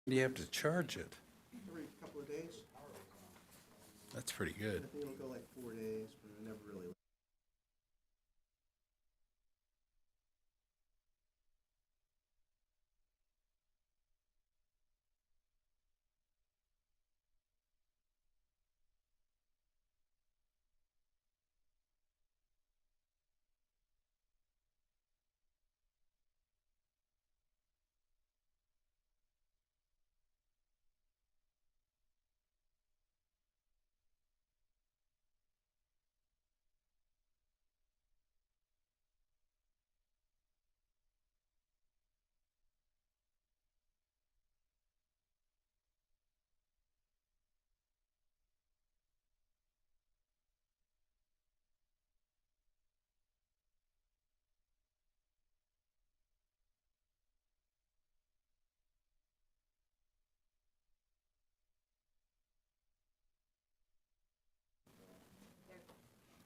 Do you have to charge it? Every couple of days. That's pretty good. I think it'll go like 4 days, but it never really.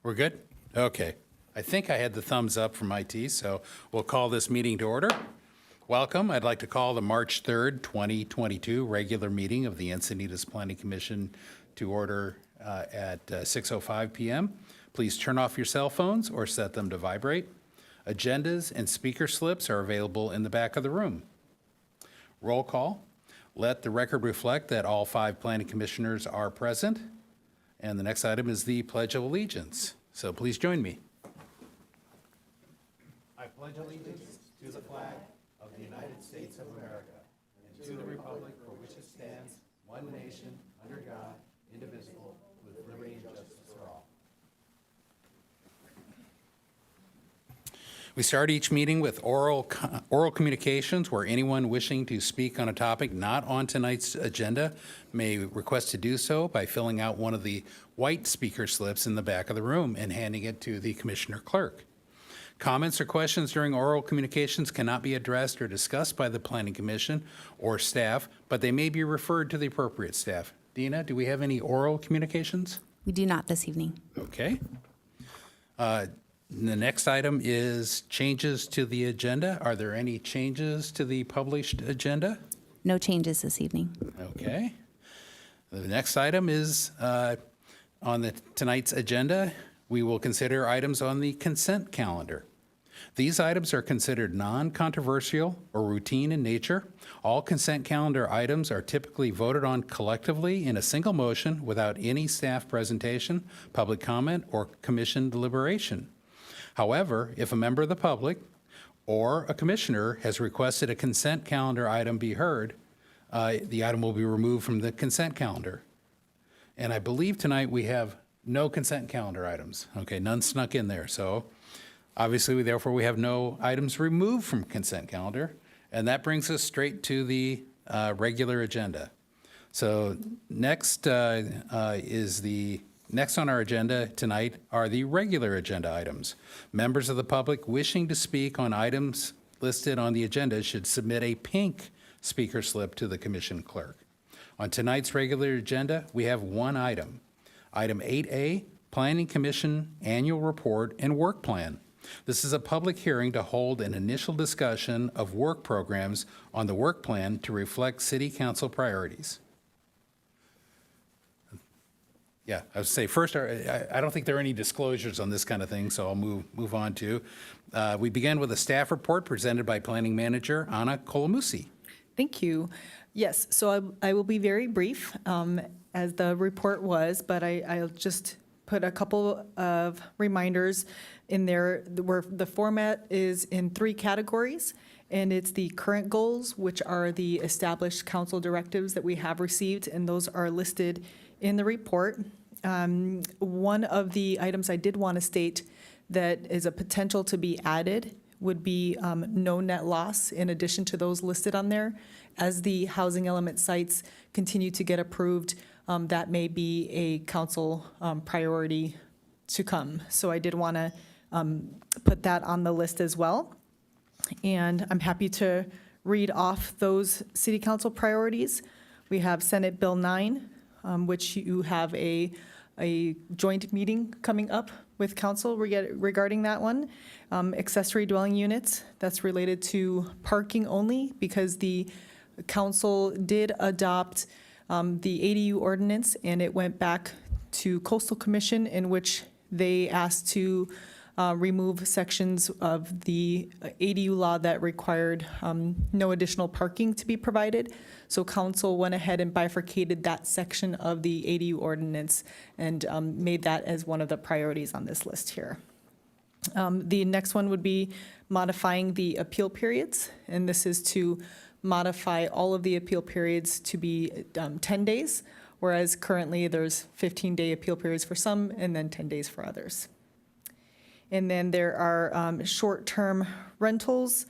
We're good? Okay. I think I had the thumbs up from IT, so we'll call this meeting to order. Welcome. I'd like to call the March 3rd, 2022 regular meeting of the Encinitas Planning Commission to order at 6:05 p.m. Please turn off your cell phones or set them to vibrate. Agendas and speaker slips are available in the back of the room. Roll call. Let the record reflect that all 5 planning commissioners are present. And the next item is the Pledge of Allegiance. So please join me. I pledge allegiance to the flag of the United States of America and to the republic for which it stands, one nation, under God, indivisible, with liberty and justice for all. We start each meeting with oral communications where anyone wishing to speak on a topic not on tonight's agenda may request to do so by filling out one of the white speaker slips in the back of the room and handing it to the commissioner clerk. Comments or questions during oral communications cannot be addressed or discussed by the Planning Commission or staff, but they may be referred to the appropriate staff. Dina, do we have any oral communications? We do not this evening. Okay. The next item is changes to the agenda. Are there any changes to the published agenda? No changes this evening. Okay. The next item is on tonight's agenda. We will consider items on the consent calendar. These items are considered non-controversial or routine in nature. All consent calendar items are typically voted on collectively in a single motion without any staff presentation, public comment, or commission deliberation. However, if a member of the public or a commissioner has requested a consent calendar item be heard, the item will be removed from the consent calendar. And I believe tonight we have no consent calendar items. Okay, none snuck in there. So obviously, therefore, we have no items removed from consent calendar. And that brings us straight to the regular agenda. So next Next on our agenda tonight are the regular agenda items. Members of the public wishing to speak on items listed on the agenda should submit a pink speaker slip to the commission clerk. On tonight's regular agenda, we have one item. Item 8A, Planning Commission Annual Report and Work Plan. This is a public hearing to hold an initial discussion of work programs on the work plan to reflect City Council priorities. Yeah, I would say first, I don't think there are any disclosures on this kind of thing, so I'll move on to. We begin with a staff report presented by Planning Manager Anna Colamusi. Thank you. Yes, so I will be very brief, as the report was, but I'll just put a couple of reminders in there where the format is in 3 categories, and it's the current goals, which are the established council directives that we have received, and those are listed in the report. One of the items I did want to state that is a potential to be added would be no net loss in addition to those listed on there. As the housing element sites continue to get approved, that may be a council priority to come. So I did want to put that on the list as well. And I'm happy to read off those city council priorities. We have Senate Bill 9, which you have a joint meeting coming up with council regarding that one. Accessory dwelling units, that's related to parking only because the council did adopt the ADU ordinance, and it went back to Coastal Commission, in which they asked to remove sections of the ADU law that required no additional parking to be provided. So council went ahead and bifurcated that section of the ADU ordinance and made that as one of the priorities on this list here. The next one would be modifying the appeal periods, and this is to modify all of the appeal periods to be 10 days, whereas currently there's 15-day appeal periods for some and then 10 days for others. And then there are short-term rentals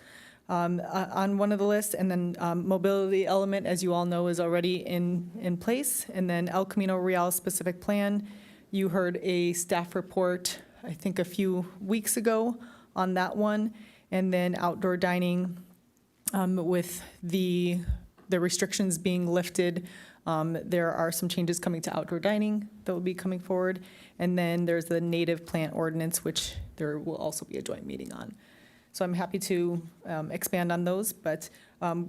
on one of the lists, and then mobility element, as you all know, is already in place. And then El Camino Real specific plan, you heard a staff report, I think a few weeks ago on that one. And then outdoor dining, with the restrictions being lifted, there are some changes coming to outdoor dining that will be coming forward. And then there's the native plant ordinance, which there will also be a joint meeting on. So I'm happy to expand on those, but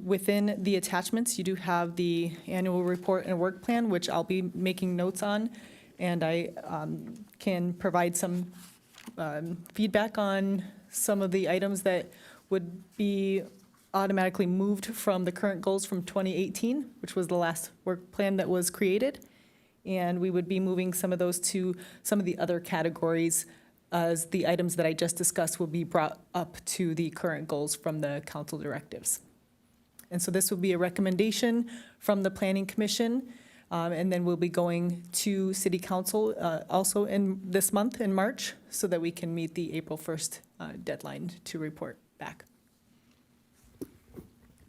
within the attachments, you do have the annual report and work plan, which I'll be making notes on. And I can provide some feedback on some of the items that would be automatically moved from the current goals from 2018, which was the last work plan that was created. And we would be moving some of those to some of the other categories, as the items that I just discussed will be brought up to the current goals from the council directives. And so this will be a recommendation from the Planning Commission, and then we'll be going to City Council also in this month, in March, so that we can meet the April 1st deadline to report back.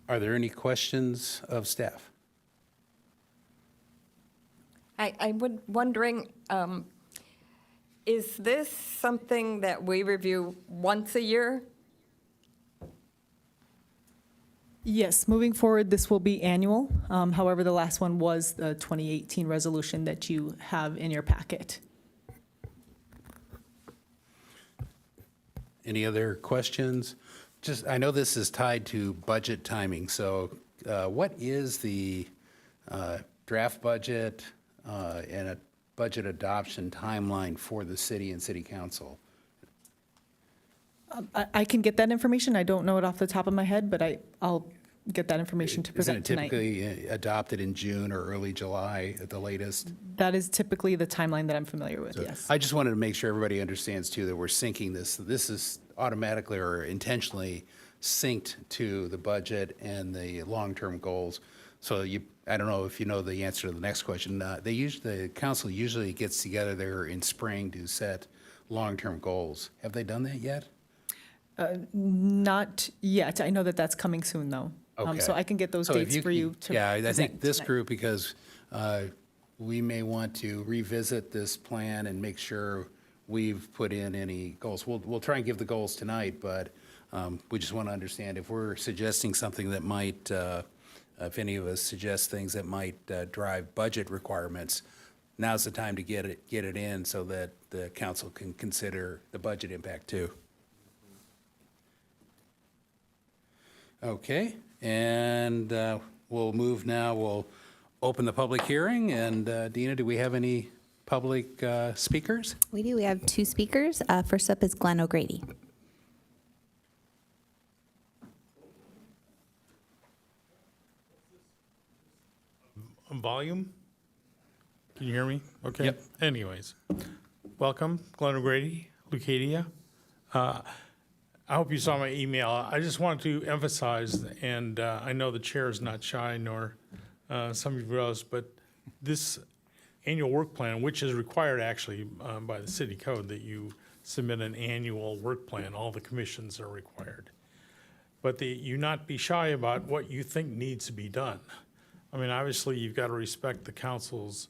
Are there any questions of staff? I was wondering, is this something that we review once a year? Yes, moving forward, this will be annual. However, the last one was the 2018 resolution that you have in your packet. Any other questions? Just, I know this is tied to budget timing, so what is the draft budget and a budget adoption timeline for the city and city council? I can get that information. I don't know it off the top of my head, but I'll get that information to present Isn't it tonight. typically adopted in June or early July at the latest? That is typically the timeline that I'm familiar with, yes. I just wanted to make sure everybody understands too that we're syncing this. This is automatically or intentionally synced to the budget and the long-term goals. So I don't know if you know the answer to the next question. The council usually gets together there in spring to set long-term goals. Have they done that yet? Not yet. I know that that's coming soon, though. Okay. So I can get those So if dates you for you to Yeah, I think present this tonight. group, because we may want to revisit this plan and make sure we've put in any goals. We'll try and give the goals tonight, but we just want to understand if we're suggesting something that might, if any of us suggest things that might drive budget requirements, now's the time to get it in so that the council can consider the budget impact too. Okay, and we'll move now. We'll open the public hearing. And Dina, do we have any public speakers? We do. We have two speakers. First up is Glenn O'Grady. Volume? Can you hear me? Okay. Yep. Anyways, welcome, Glenn O'Grady, Lucadia. I hope you saw my email. I just wanted to emphasize, and I know the chair is not shy, nor some of you else, but this annual work plan, which is required actually by the city code that you submit an annual work plan, all the commissions are required. But you not be shy about what you think needs to be done. I mean, obviously, you've got to respect the council's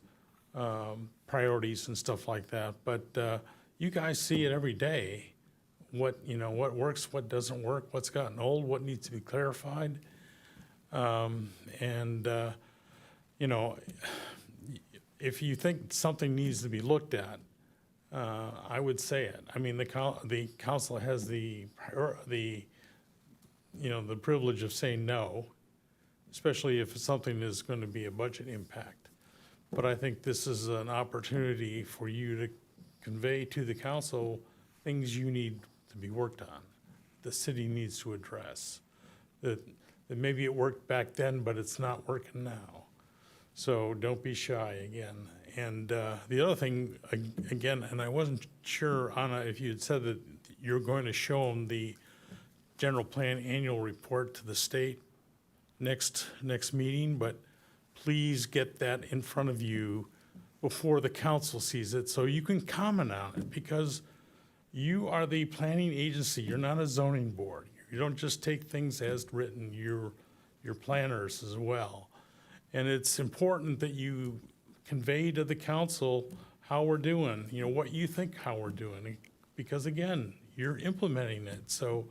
priorities and stuff like that, but you guys see it every day. What works, what doesn't work, what's gotten old, what needs to be clarified. If you think something needs to be looked at, I would say it. I mean, the council has the privilege of saying no. especially if something is going to be a budget impact. But I think this is an opportunity for you to convey to the council things you need to be worked on, the city needs to address. That maybe it worked back then, but it's not working now. So don't be shy again. And the other thing, again, and I wasn't sure, Anna, if you had said that you're going to show them the general plan annual report to the state next meeting, but please get that in front of you before the council sees it so you can comment on it, because you are the planning agency. You're not a zoning board. You don't just take things as written. You're planners as well. And it's important that you convey to the council how we're doing, what you think how we're doing, because again, you're implementing it. So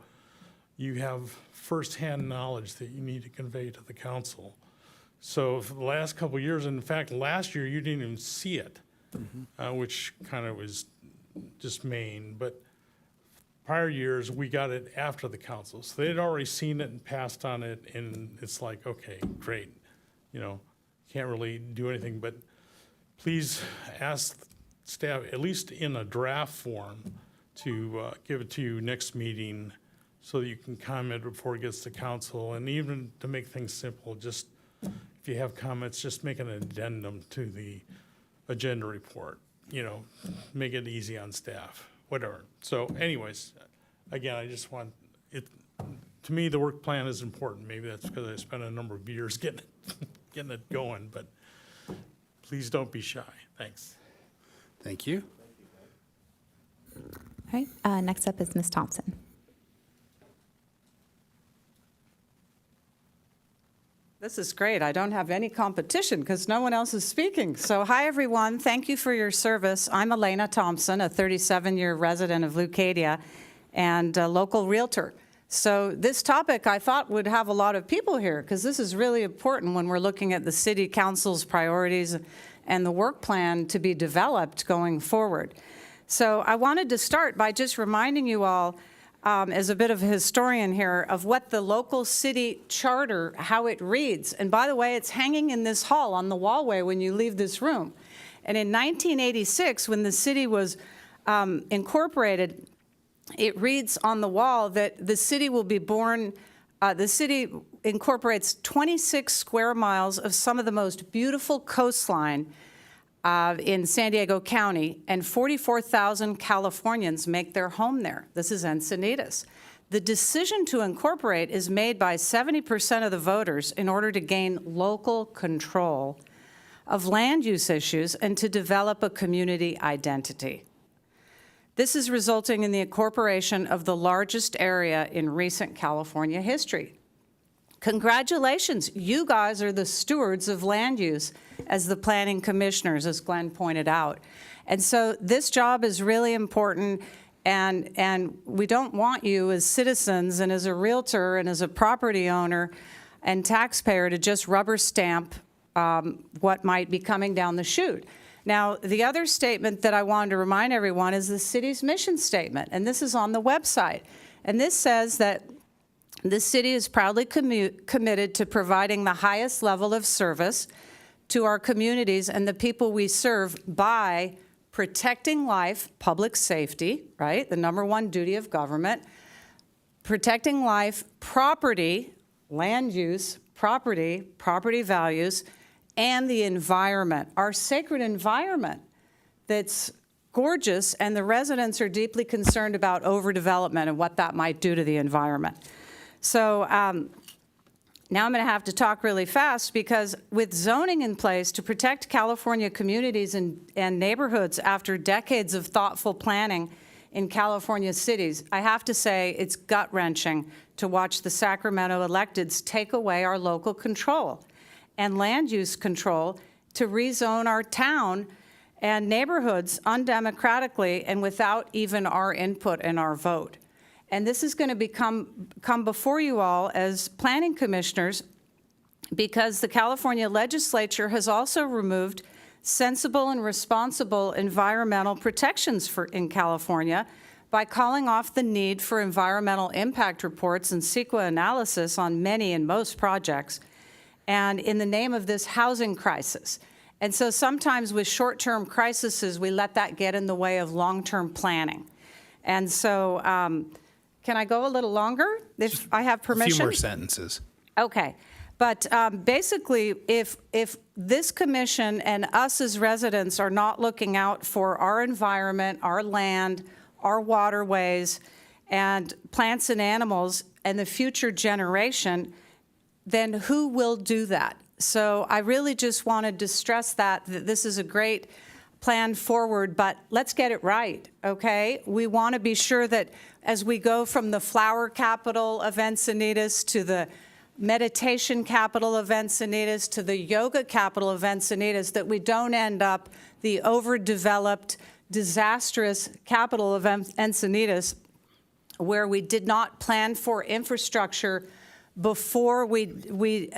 you have firsthand knowledge that you need to convey to the council. So for the last couple of years, in fact, last year, you didn't even see it, which kind of was dismaying. But prior years, we got it after the council. So they'd already seen it and passed on it, and it's like, okay, great. Can't really do anything, but please ask staff, at least in a draft form, to give it to you next meeting so that you can comment before it gets to council. And even to make things simple, just if you have comments, just make an addendum to the agenda report, make it easy on staff, whatever. So anyways, again, I just want it, to me, the work plan is important. Maybe that's because I spent a number of years getting it going, but please don't be shy. Thanks. Thank you. All right, next up is Ms. Thompson. This is great. I don't have any competition because no one else is speaking. So hi, everyone. Thank you for your service. I'm Elena Thompson, a 37-year resident of Leucadia and a local realtor. So this topic I thought would have a lot of people here because this is really important when we're looking at the city council's priorities and the work plan to be developed going forward. So I wanted to start by just reminding you all, as a bit of a historian here, of what the local city charter, how it reads. And by the way, it's hanging in this hall on the wallway when you leave this room. And in 1986, when the city was incorporated, it reads on the wall that the city will be born, the city incorporates 26 square miles of some of the most beautiful coastline in San Diego County, and 44,000 Californians make their home there. This is Encinitas. The decision to incorporate is made by 70% of the voters in order to gain local control of land use issues and to develop a community identity. This is resulting in the incorporation of the largest area in recent California history. Congratulations, you guys are the stewards of land use as the planning commissioners, as Glenn pointed out. And so this job is really important, and we don't want you as citizens and as a realtor and as a property owner and taxpayer to just rubber stamp what might be coming down the chute. Now, the other statement that I wanted to remind everyone is the city's mission statement, and this is on the website. And this says that the city is proudly committed to providing the highest level of service to our communities and the people we serve by protecting life, public safety, right, the #1 duty of government, protecting life, property, land use, property values, and the environment, our sacred environment that's gorgeous, and the residents are deeply concerned about overdevelopment and what that might do to the environment. So now I'm going to have to talk really fast because with zoning in place to protect California communities and neighborhoods after decades of thoughtful planning in California cities, I have to say it's gut-wrenching to watch the Sacramento electeds take away our local control and land use control to rezone our town and neighborhoods undemocratically and without even our input and our vote. And this is going to come before you all as planning commissioners because the California legislature has also removed sensible and responsible environmental protections in California by calling off the need for environmental impact reports and CEQA analysis on many and most projects. and in the name of this housing crisis. And so sometimes with short-term crises, we let that get in the way of long-term planning. And so, can I go a little longer if I have A permission? few more sentences. Okay. But basically, if this commission and us as residents are not looking out for our environment, our land, our waterways, and plants and animals, and the future generation, then who will do that? So I really just wanted to stress that this is a great plan forward, but let's get it right, okay? We want to be sure that as we go from the flower capital of Encinitas to the meditation capital of Encinitas to the yoga capital of Encinitas, that we don't end up the overdeveloped, disastrous capital of Encinitas, where we did not plan for infrastructure before we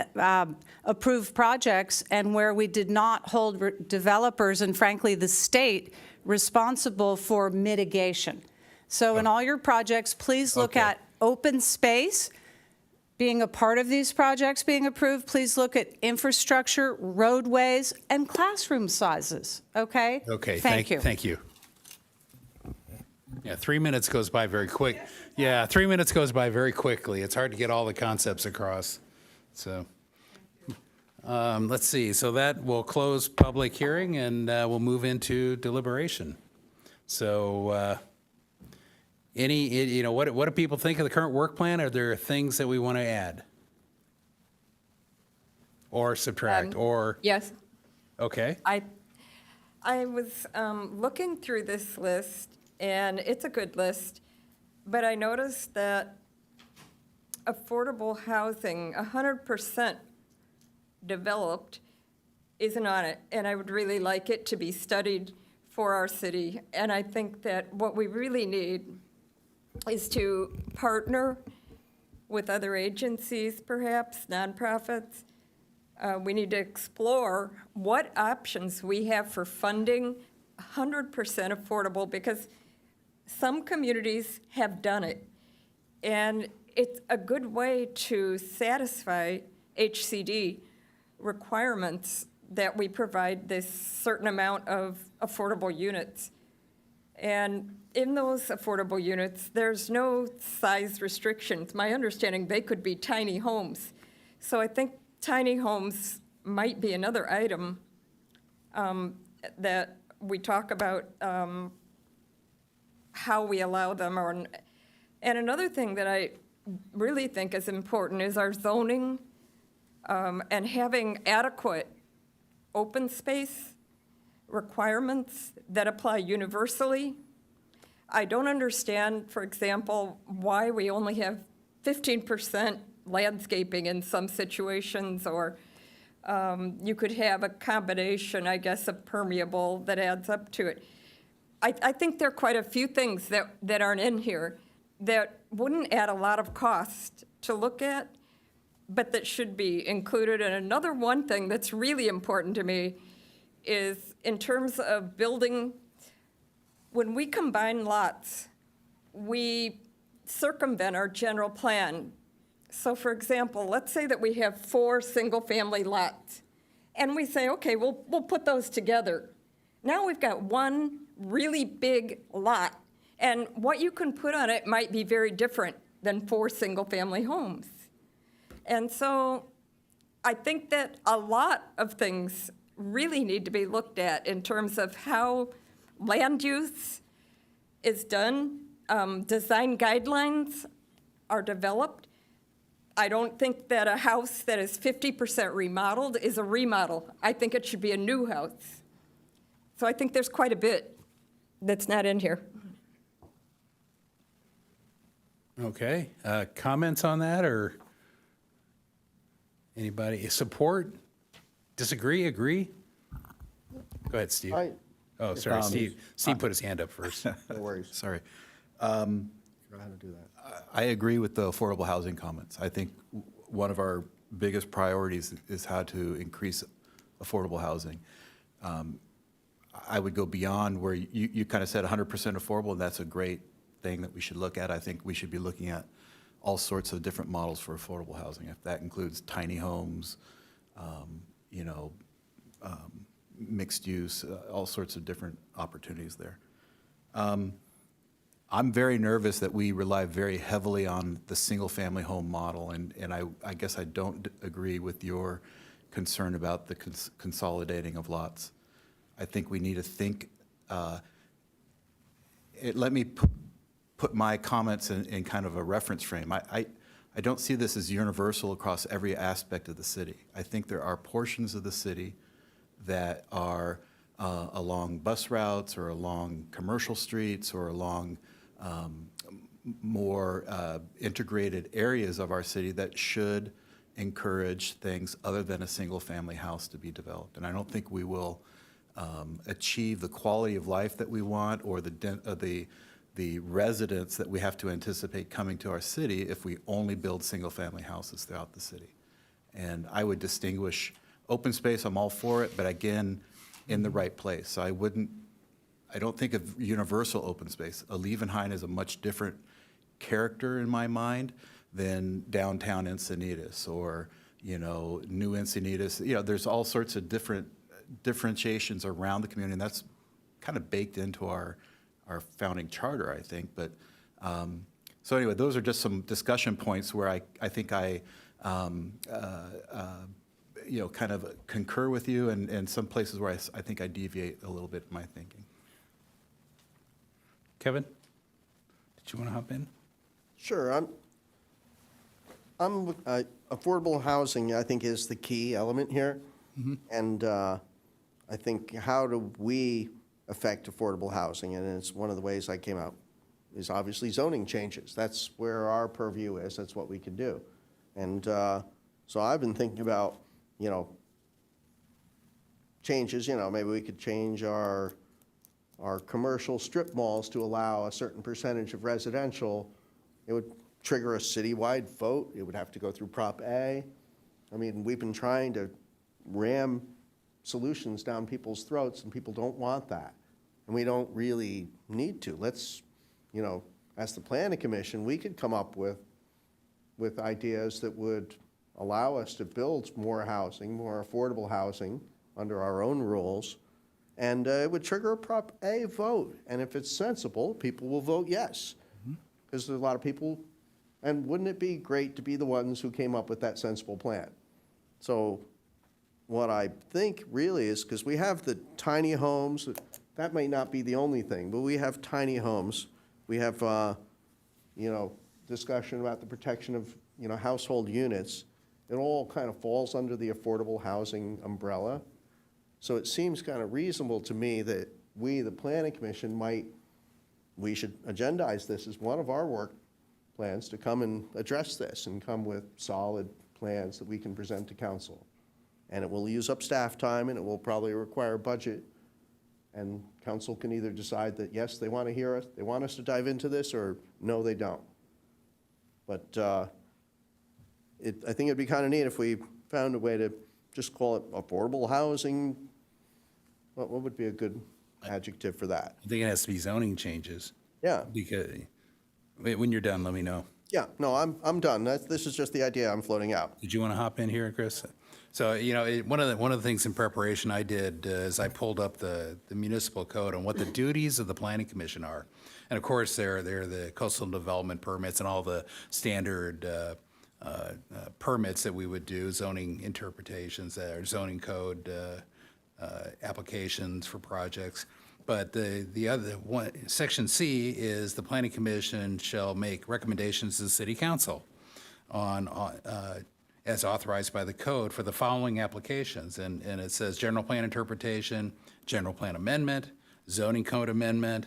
approved projects, and where we did not hold developers and, frankly, the state responsible for mitigation. So in all your projects, please look Okay. at open space being a part of these projects being approved. Please look at infrastructure, roadways, and classroom sizes, okay? Okay, Thank you. Thank you. Yeah, 3 minutes goes by very quick. Yeah, 3 minutes goes by very quickly. It's hard to get all the concepts across. So, let's see. So that will close public hearing, and we'll move into deliberation. So, what do people think of the current work plan? Are there things that we want to add? Or subtract, or, Yes. okay? I was looking through this list, and it's a good list, but I noticed that affordable housing, 100% developed, isn't on it, and I would really like it to be studied for our city. And I think that what we really need is to partner with other agencies, perhaps, nonprofits. We need to explore what options we have for funding 100% affordable, because some communities have done it. And it's a good way to satisfy HCD requirements that we provide this certain amount of affordable units. And in those affordable units, there's no size restrictions. My understanding, they could be tiny homes. So I think tiny homes might be another item that we talk about, how we allow them. And another thing that I really think is important is our zoning and having adequate open space requirements that apply universally. I don't understand, for example, why we only have 15% landscaping in some situations, or you could have a combination, I guess, of permeable that adds up to it. I think there are quite a few things that aren't in here that wouldn't add a lot of cost to look at, but that should be included. And another one thing that's really important to me is in terms of building, when we combine lots, we circumvent our general plan. So for example, let's say that we have 4 single-family lots, and we say, okay, we'll put those together. Now we've got one really big lot, and what you can put on it might be very different than 4 single-family homes. And so I think that a lot of things really need to be looked at in terms of how land use is done, design guidelines are developed. I don't think that a house that is 50% remodeled is a remodel. I think it should be a new house. So I think there's quite a bit that's not in here. Okay, comments on that, or anybody, support, disagree, agree? Go ahead, Steve. Oh, sorry, Steve put his hand up first. No worries. Sorry. Forgot how to do that. I agree with the affordable housing comments. I think one of our biggest priorities is how to increase affordable housing. I would go beyond where you kind of said 100% affordable, and that's a great thing that we should look at. I think we should be looking at all sorts of different models for affordable housing. If that includes tiny homes, you know, mixed use, all sorts of different opportunities there. I'm very nervous that we rely very heavily on the single-family home model, and I guess I don't agree with your concern about the consolidating of lots. I think we need to think, let me put my comments in kind of a reference frame. I don't see this as universal across every aspect of the city. I think there are portions of the city that are along bus routes or along commercial streets or along more integrated areas of our city that should encourage things other than a single-family house to be developed. And I don't think we will achieve the quality of life that we want or the residents that we have to anticipate coming to our city if we only build single-family houses throughout the city. And I would distinguish open space, I'm all for it, but again, in the right place. So I don't think of universal open space. Levenheim is a much different character in my mind than downtown Encinitas or, you know, new Encinitas. You know, there's all sorts of different differentiations around the community, and that's kind of baked into our founding charter, I think. But so anyway, those are just some discussion points where I think you know, kind of concur with you, and some places where I think I deviate a little bit in my thinking. Kevin, did you want to hop in? Sure. Affordable housing, I think, is the key element here. And I think how do we affect affordable housing? And it's one of the ways I came out is obviously zoning changes. That's where our purview is. That's what we can do. And so I've been thinking about, you know, changes. You know, maybe we could change our commercial strip malls to allow a certain percentage of residential. It would trigger a citywide vote. It would have to go through Prop A. I mean, we've been trying to ram solutions down people's throats, and people don't want that. And we don't really need to. Let's, you know, as the Planning Commission, we could come up with ideas that would allow us to build more housing, more affordable housing under our own rules, and it would trigger a Prop A vote. And if it's sensible, people will vote yes. Because there's a lot of people, and wouldn't it be great to be the ones who came up with that sensible plan? So what I think really is, because we have the tiny homes, that may not be the only thing, but we have tiny homes. We have, you know, discussion about the protection of, you know, household units. It all kind of falls under the affordable housing umbrella. So it seems kind of reasonable to me that we, the Planning Commission, we should agendize this as one of our work plans to come and address this and come with solid plans that we can present to council. And it will use up staff time, and it will probably require budget. And council can either decide that, yes, they want to hear us, they want us to dive into this, or no, they don't. But I think it'd be kind of neat if we found a way to just call it affordable housing. What would be a good adjective for that? I think it has to be zoning changes. Yeah. Because when you're done, let me know. Yeah, no, I'm done. This is just the idea I'm floating out. Did you want to hop in here, Chris? So, you know, one of the things in preparation I did is I pulled up the municipal code on what the duties of the Planning Commission are. And of course, they're the coastal development permits and all the standard permits that we would do, zoning interpretations, or zoning code applications for projects. But the other one, Section C, is the Planning Commission shall make recommendations to the City Council on as authorized by the code for the following applications. And it says general plan interpretation, general plan amendment, zoning code amendment,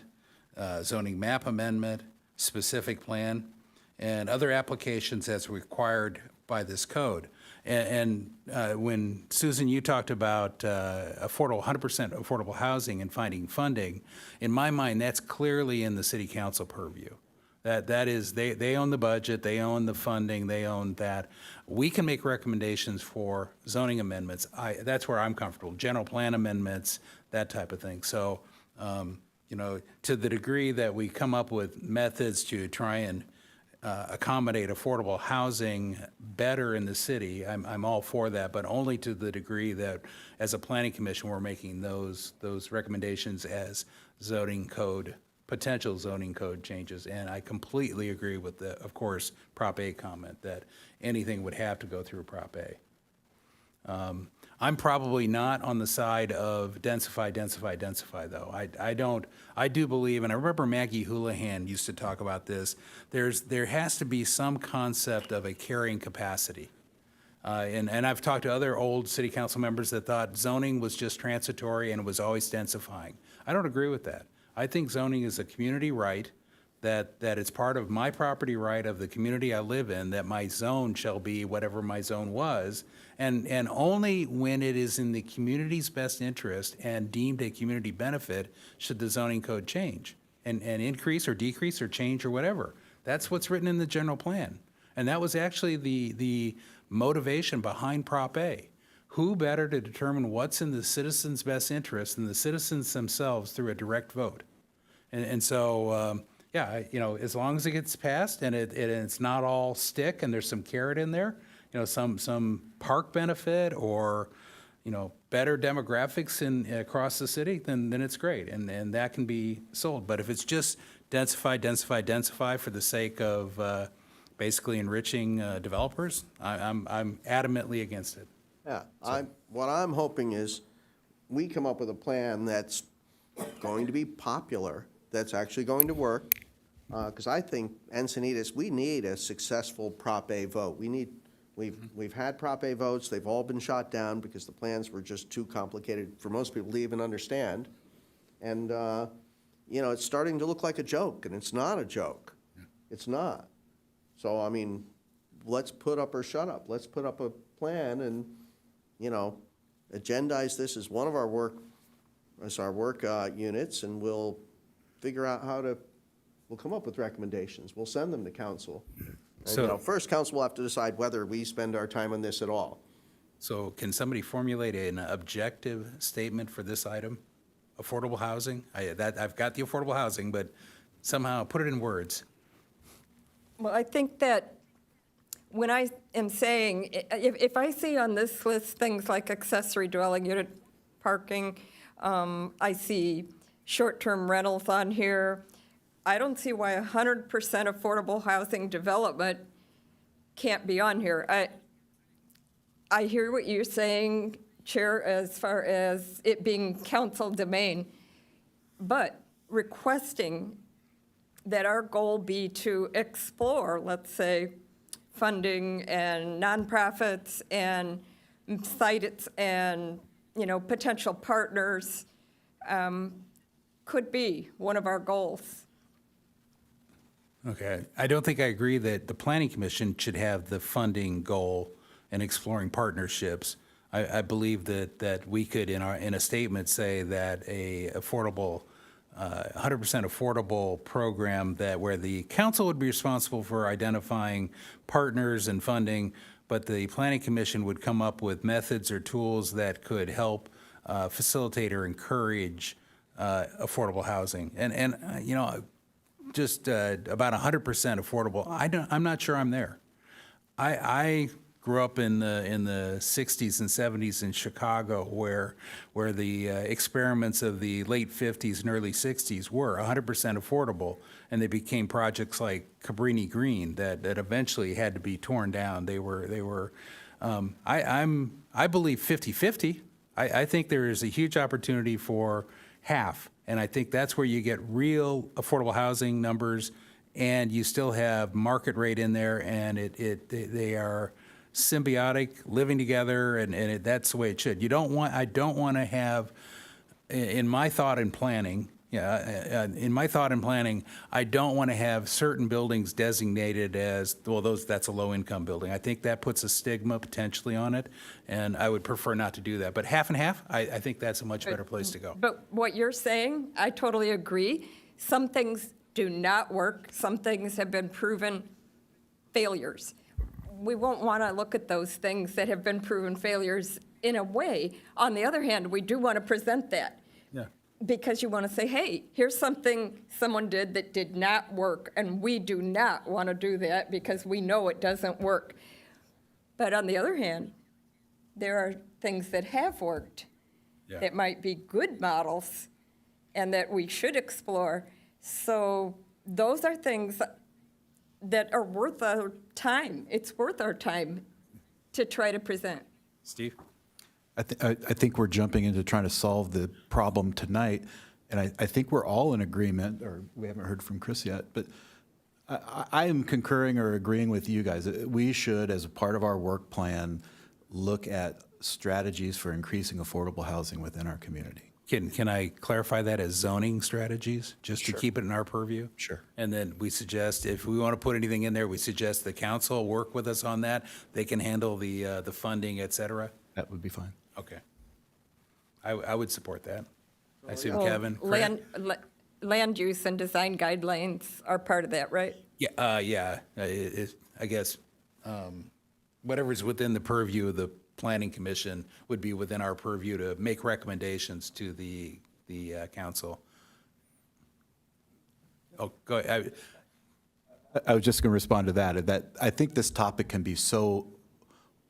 zoning map amendment, specific plan, and other applications as required by this code. And when, Susan, you talked about 100% affordable housing and finding funding, in my mind, that's clearly in the City Council purview. That is, they own the budget, they own the funding, they own that. We can make recommendations for zoning amendments. That's where I'm comfortable, general plan amendments, that type of thing. So, you know, to the degree that we come up with methods to try and accommodate affordable housing better in the city, I'm all for that, but only to the degree that, as a planning commission, we're making those recommendations as potential zoning code changes. And I completely agree with the, of course, Prop A comment, that anything would have to go through Prop A. I'm probably not on the side of densify, though. I do believe, and I remember Maggie Houlihan used to talk about this, there has to be some concept of a carrying capacity. And I've talked to other old city council members that thought zoning was just transitory and it was always densifying. I don't agree with that. I think zoning is a community right, that it's part of my property right of the community I live in, that my zone shall be whatever my zone was, and only when it is in the community's best interest and deemed a community benefit should the zoning code change and increase or decrease or change or whatever. That's what's written in the general plan. And that was actually the motivation behind Prop A. Who better to determine what's in the citizens' best interest than the citizens themselves through a direct vote? And so, yeah, as long as it gets passed and it's not all stick and there's some carrot in there, some park benefit or, better demographics across the city, then it's great. And that can be sold. But if it's just densify for the sake of basically enriching developers, I'm adamantly against it. Yeah, what I'm hoping is we come up with a plan that's going to be popular, that's actually going to work, because I think Encinitas, we need a successful Prop A vote. We've had Prop A votes, they've all been shot down because the plans were just too complicated for most people to even understand. And, it's starting to look like a joke, and it's not a joke. It's not. So, I mean, let's put up or shut up. Let's put up a plan and, agendize this as one of our work units, and we'll figure out we'll come up with recommendations. We'll send them to council. And, first, council will have to decide whether we spend our time on this at all. So can somebody formulate an objective statement for this item? Affordable housing? I've got the affordable housing, but somehow put it in words. Well, I think that when I am saying, if I see on this list things like accessory dwelling unit parking, I see short-term rentals on here, I don't see why 100% affordable housing development can't be on here. I hear what you're saying, Chair, as far as it being council domain, but requesting that our goal be to explore, let's say, funding and nonprofits and sites and, potential partners could be one of our goals. Okay. I don't think I agree that the Planning Commission should have the funding goal and exploring partnerships. I believe that we could, in a statement, say that a affordable 100% affordable program where the council would be responsible for identifying partners and funding, but the Planning Commission would come up with methods or tools that could help facilitate or encourage affordable housing. And just about 100% affordable, I'm not sure I'm there. I grew up in the 60s and 70s in Chicago, where the experiments of the late 50s and early 60s were 100% affordable, and they became projects like Cabrini Green that eventually had to be torn down. They were I believe 50-50. I think there is a huge opportunity for half, and I think that's where you get real affordable housing numbers, and you still have market rate in there, and they are symbiotic, living together, and that's the way it should. I don't want to have, in my thought and planning, I don't want to have certain buildings designated as, that's a low-income building. I think that puts a stigma potentially on it, and I would prefer not to do that. But half and half, I think that's a much better place to go. But what you're saying, I totally agree. Some things do not work. Some things have been proven failures. We won't want to look at those things that have been proven failures in a way. On the other hand, we do want to present that. Yeah. because you want to say, hey, here's something someone did that did not work, and we do not want to do that because we know it doesn't work. But on the other hand, there are things that have worked Yeah. that might be good models and that we should explore. So those are things that are worth our time. It's worth our time to try to present. Steve? I think we're jumping into trying to solve the problem tonight, and I think we're all in agreement, or we haven't heard from Chris yet, but I am concurring or agreeing with you guys. We should, as a part of our work plan, look at strategies for increasing affordable housing within our community. Can I clarify that as zoning strategies, just to keep it in our purview? Sure. And then we suggest, if we want to put anything in there, we suggest the council work with us on that. They can handle the funding, et cetera. That would be fine. Okay. I would support that. I assume Oh, Kevin? Fred? Land use and design guidelines are part of that, right? Yeah. I guess whatever's within the purview of the Planning Commission would be within our purview to make recommendations to the council. Oh, go ahead. I was just going to respond to that I think this topic can be so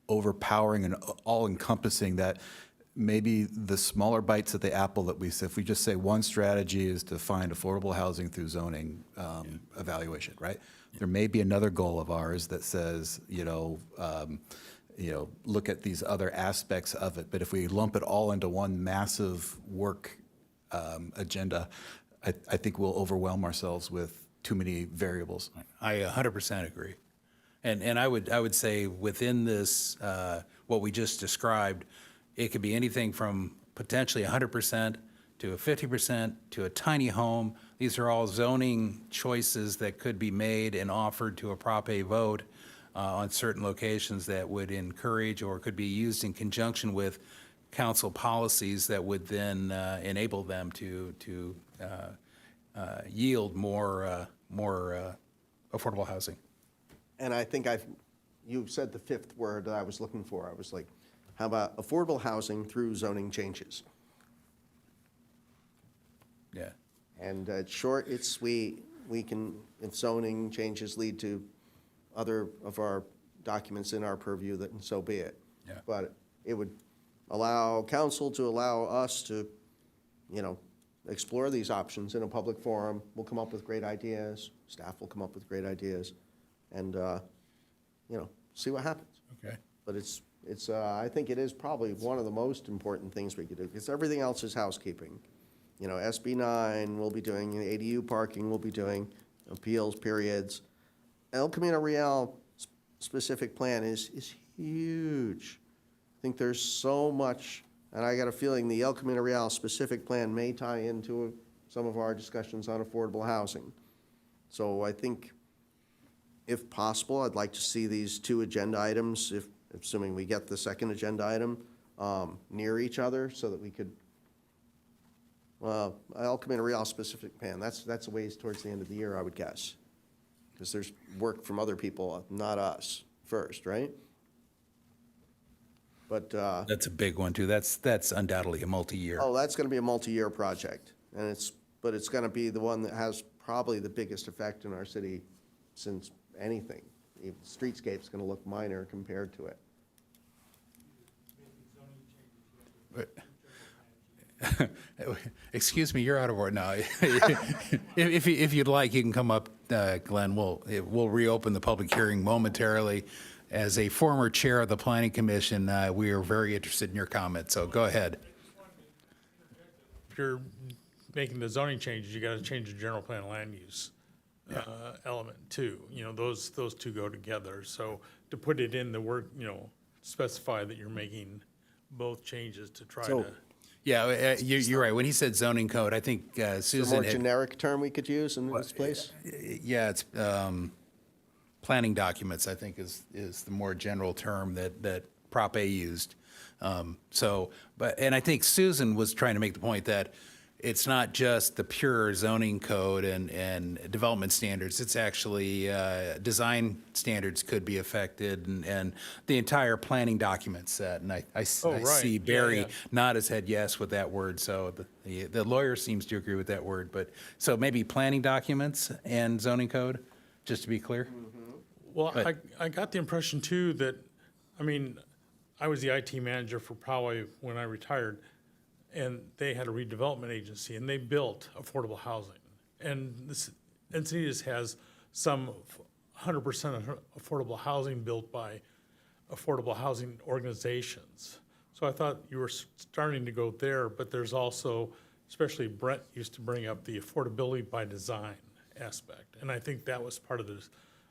overpowering and all-encompassing that maybe the smaller bites at the apple that if we just say one strategy is to find affordable housing through zoning evaluation, right? There may be another goal of ours that says, look at these other aspects of it. But if we lump it all into one massive work agenda, I think we'll overwhelm ourselves with too many variables. I 100% agree. And I would say within this, what we just described, it could be anything from potentially 100% to a 50% to a tiny home. These are all zoning choices that could be made and offered to a Prop A vote on certain locations that would encourage or could be used in conjunction with council policies that would then enable them to yield more affordable housing. And I think you said the fifth word that I was looking for. I was like, how about affordable housing through zoning changes? Yeah. And it's short, it's sweet. We can, if zoning changes lead to other of our documents in our purview, then so be it. Yeah. But it would allow council to allow us to, explore these options in a public forum. We'll come up with great ideas. Staff will come up with great ideas, and see what happens. Okay. But I think it is probably one of the most important things we could do, because everything else is housekeeping. SB 9 we'll be doing, ADU parking we'll be doing, appeals periods. El Camino Real specific plan is huge. I think there's so much, and I got a feeling the El Camino Real specific plan may tie into some of our discussions on affordable housing. So I think, if possible, I'd like to see these two agenda items, assuming we get the second agenda item, near each other so that we could, El Camino Real specific plan, that's a ways towards the end of the year, I would guess. Because there's work from other people, not us, first, right? But, That's a big one, too. That's undoubtedly a multi-year. oh, that's gonna be a multi-year project, and but it's gonna be the one that has probably the biggest effect in our city since anything. Even streetscape's gonna look minor compared to it. Excuse me, you're out of order now. If you'd like, you can come up, Glenn. We'll reopen the public hearing momentarily. As a former chair of the Planning Commission, we are very interested in your comments, so go ahead. If you're making the zoning changes, you got to change the general plan land use element too. Those two go together. So to put it in the work, specify that you're making both changes to try to. Yeah, you're right. When he said zoning code, I think Is there a Susan more had. generic term we could use in this place? Yeah, it's planning documents, I think, is the more general term that Prop A used. And I think Susan was trying to make the point that it's not just the pure zoning code and development standards. It's actually design standards could be affected and the entire planning document set. And I Oh, right. see Yeah, Barry yeah. nod his head yes with that word. So the lawyer seems to agree with that word. But so maybe planning documents and zoning code, just to be clear. Well, But- I got the impression too that, I mean, I was the IT manager for Poway when I retired, and they had a redevelopment agency, and they built affordable housing. And this, Encinitas has some 100% of affordable housing built by affordable housing organizations. So I thought you were starting to go there, but there's also, especially Brent used to bring up the affordability by design aspect. And I think that was part of this,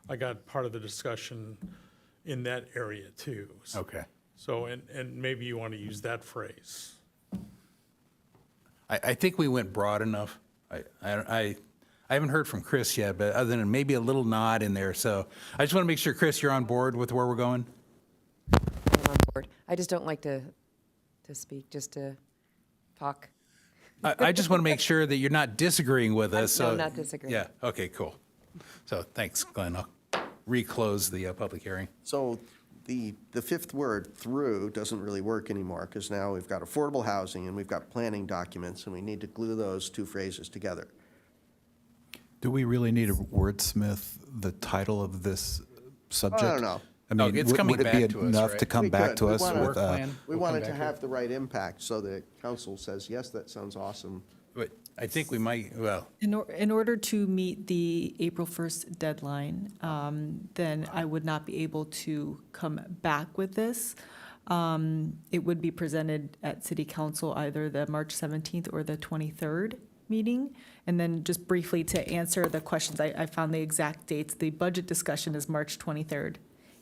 I got part of the discussion in that area too. Okay. So, and maybe you want to use that phrase. I think we went broad enough. I haven't heard from Chris yet, but other than maybe a little nod in there. So I just want to make sure, Chris, you're on board with where we're going. I'm on board. I just don't like to speak, just to talk. I just want to make sure that you're not disagreeing with us. No, so- not disagreeing. Yeah, okay, cool. So thanks, Glenn. I'll reclose the public hearing. So the fifth word, through, doesn't really work anymore, because now we've got affordable housing and we've got planning documents, and we need to glue those two phrases together. Do we really need to wordsmith the title of this subject? I don't know. I No, mean, it's would coming it back be to us, enough right? to come We back could. to We us wanna- with? We want it to have the right impact, so the council says, yes, that sounds awesome. But I think we might, well, In order to meet the April 1st deadline, then I would not be able to come back with this. It would be presented at city council either the March 17th or the 23rd meeting. And then just briefly to answer the questions, I found the exact dates. The budget discussion is March 23rd,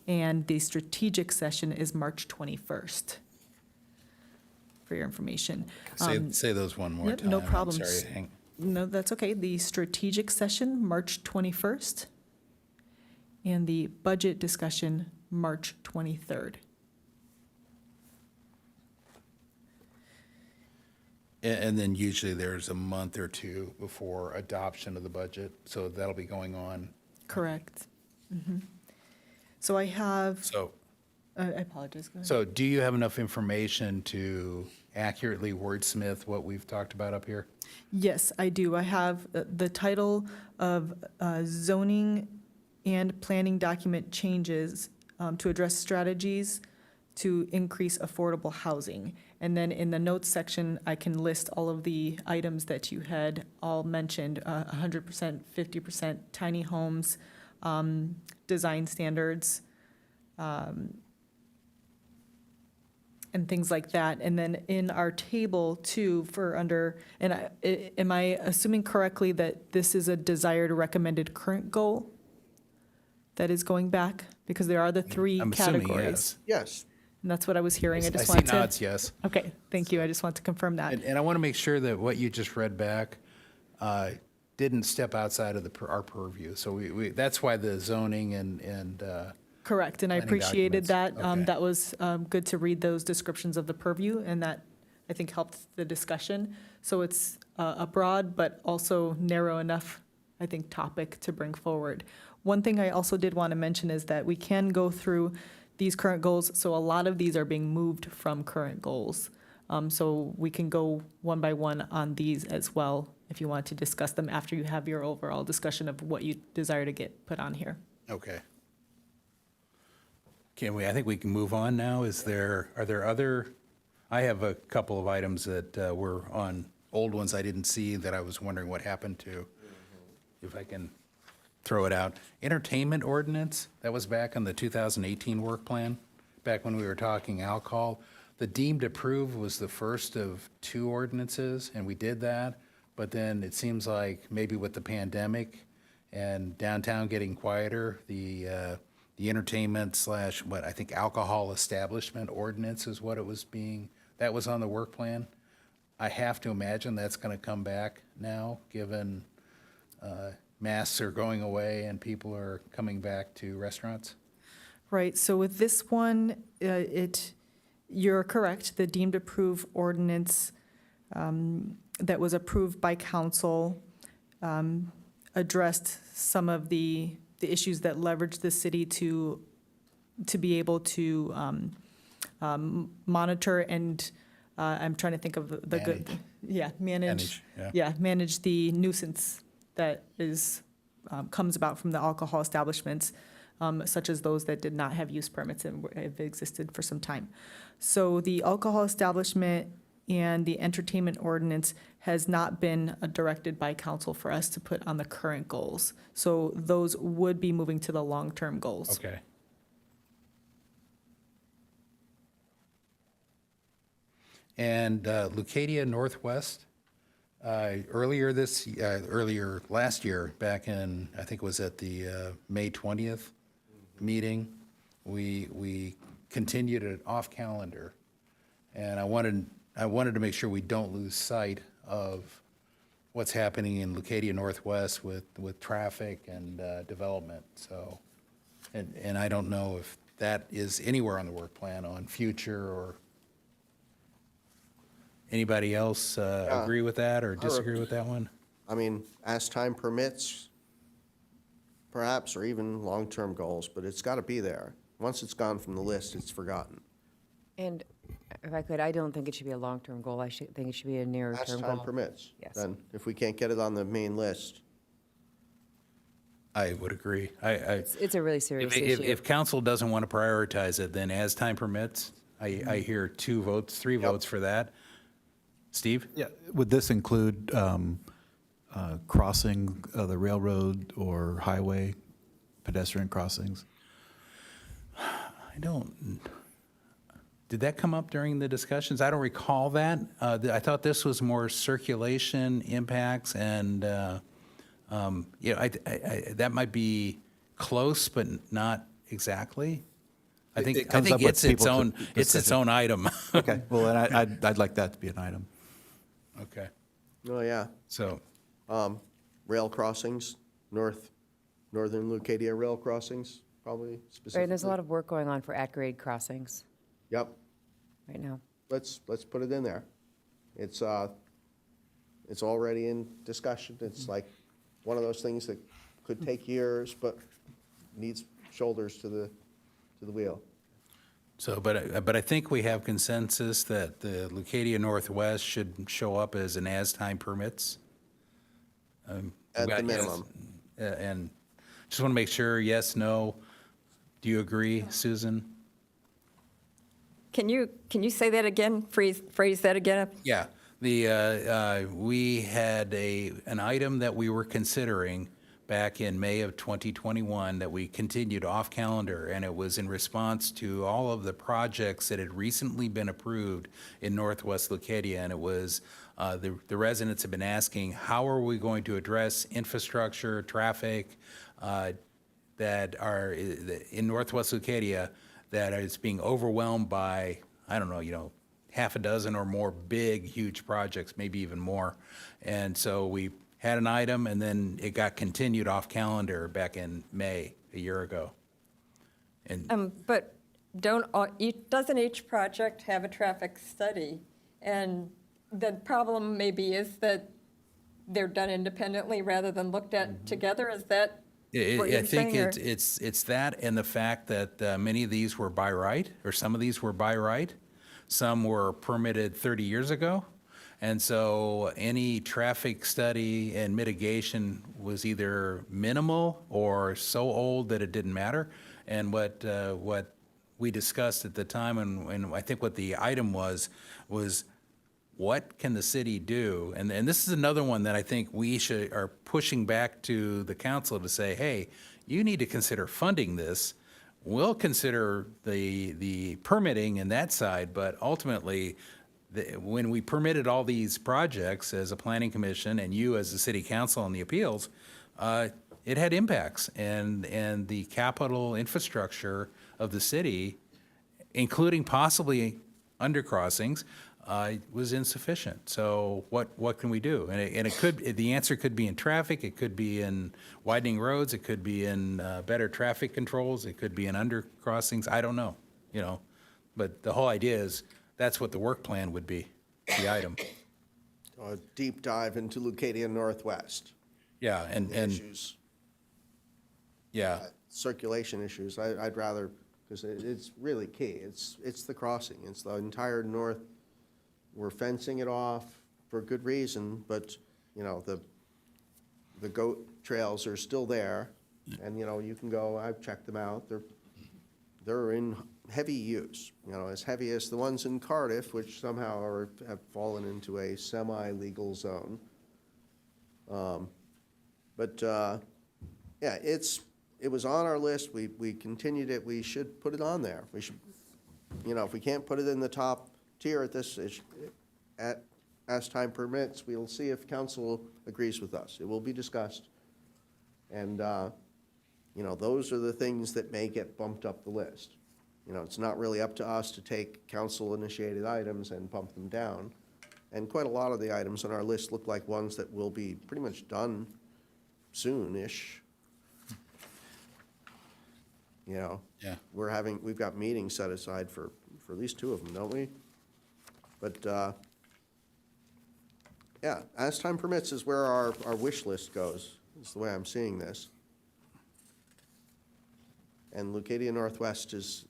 and the strategic session is March 21st, for your information. say those one more yep, time. no I'm problems. sorry. No, that's okay. The strategic session, March 21st, and the budget discussion, March 23rd. And then usually there's a month or two before adoption of the budget, so that'll be going on. Correct. Mhm. So I have, So, I apologize, go ahead. so do you have enough information to accurately wordsmith what we've talked about up here? Yes, I do. I have the title of zoning and planning document changes to address strategies to increase affordable housing. And then in the notes section, I can list all of the items that you had all mentioned, 100%, 50%, tiny homes, design standards, and things like that. And then in our table too, for under, am I assuming correctly that this is a desired recommended current goal that is going back? Because there are the three I'm assuming categories. yes. Yes, And that's what I was hearing. I I just see wanted to. nods, yes. Okay, thank you. I just want to confirm that. And I want to make sure that what you just read back didn't step outside of our purview. So that's why the zoning and Correct, and I planning appreciated that. documents. Okay. That was good to read those descriptions of the purview, and that, I think, helped the discussion. So it's a broad, but also narrow enough, I think, topic to bring forward. One thing I also did want to mention is that we can go through these current goals, so a lot of these are being moved from current goals. So we can go one by one on these as well, if you want to discuss them after you have your overall discussion of what you desire to get put on here. okay. I think we can move on now. Are there other, I have a couple of items that were on, old ones I didn't see that I was wondering what happened to. If I can throw it out. Entertainment ordinance, that was back on the 2018 work plan, back when we were talking alcohol. The deemed approved was the first of two ordinances, and we did that. But then it seems like maybe with the pandemic and downtown getting quieter, the entertainment / what I think alcohol establishment ordinance is what it was being, that was on the work plan. I have to imagine that's going to come back now, given masks are going away and people are coming back to restaurants. Right, so with this one, you're correct, the deemed approved ordinance that was approved by council addressed some of the issues that leverage the city to be able to monitor and, I'm trying to think of the good. Manage. Yeah, manage. Manage, Manage the nuisance that comes about from the alcohol establishments, such as those that did not have use permits and have existed for some time. So the alcohol establishment and the entertainment ordinance has not been directed by council for us to put on the current goals. So those would be moving to the long-term goals. Okay. And Lucadia Northwest, earlier last year, back in, I think it was at the May 20th meeting, we continued it off calendar. And I wanted to make sure we don't lose sight of what's happening in Lucadia Northwest with traffic and development. So, and I don't know if that is anywhere on the work plan on future or anybody else agree with that or disagree with that one? I mean, as time permits, perhaps, or even long-term goals, but it's got to be there. Once it's gone from the list, it's forgotten. And if I could, I don't think it should be a long-term goal. I think it should be a As nearer-term time goal. permits. Yes. Then, if we can't get it on the main list, I would agree. It's a really serious issue. If council doesn't want to prioritize it, then as time permits, I hear 2 votes, 3 votes for that. Steve? Yeah, would this include crossing the railroad or highway, pedestrian crossings? I don't, did that come up during the discussions? I don't recall that. I thought this was more circulation impacts and, that might be close, but not exactly. I think It comes up with it's its people own, to it's its own item. Okay, well, then I'd like that to be an item. Okay, oh, yeah. so, Rail crossings, northern Lucadia rail crossings, probably specifically. Right, and there's a lot of work going on for at-grade crossings Yep, right now. let's put it in there. It's already in discussion. It's like one of those things that could take years, but needs shoulders to the wheel. so, but I think we have consensus that the Lucadia Northwest should show up as an as time permits. At the Yes. minimum. And just want to make sure, yes, no. Do you agree, Susan? Can you say that again? Phrase that again? Yeah, we had an item that we were considering back in May of 2021 that we continued off calendar, and it was in response to all of the projects that had recently been approved in Northwest Lucadia, and it was, the residents have been asking, how are we going to address infrastructure, traffic, that are in Northwest Lucadia that is being overwhelmed by, I don't know, half a dozen or more big, huge projects, maybe even more. And so we had an item, and then it got continued off calendar back in May, a year ago. And But doesn't each project have a traffic study? And the problem maybe is that they're done independently rather than looked at together? Is that what I you're think saying? Or- it's that and the fact that many of these were by right, or some of these were by right. Some were permitted 30 years ago. And so any traffic study and mitigation was either minimal or so old that it didn't matter. And what we discussed at the time, and I think what the item was what can the city do? And this is another one that I think we are pushing back to the council to say, hey, you need to consider funding this. We'll consider the permitting and that side, but ultimately, when we permitted all these projects as a planning commission and you as the city council on the appeals, it had impacts, and the capital infrastructure of the city, including possibly undercrossings, was insufficient. So what can we do? And it could, the answer could be in traffic, it could be in widening roads, it could be in better traffic controls, it could be in undercrossings, I don't know, But the whole idea is, that's what the work plan would be, the item. a deep dive into Leucadia Northwest. Yeah, and Issues, yeah, circulation issues. I'd rather, because it's really key. It's the crossing. It's the entire north. We're fencing it off for good reason, but, you know, the goat trails are still there. And, you know, you can go, I've checked them out. They're in heavy use, you know, as heavy as the ones in Cardiff, which somehow have fallen into a semi-legal zone. Yeah, it was on our list. We continued it. We should put it on there. We should, you know, if we can't put it in the top tier at this, as time permits, we'll see if council agrees with us. It will be discussed. And, you know, those are the things that may get bumped up the list. You know, it's not really up to us to take council-initiated items and bump them down. And quite a lot of the items on our list look like ones that will be pretty much done soon-ish. You know? Yeah. We've got meetings set aside for at least 2 of them, don't we? But, yeah, as time permits is where our wish list goes, is the way I'm seeing this. And Leucadia Northwest is,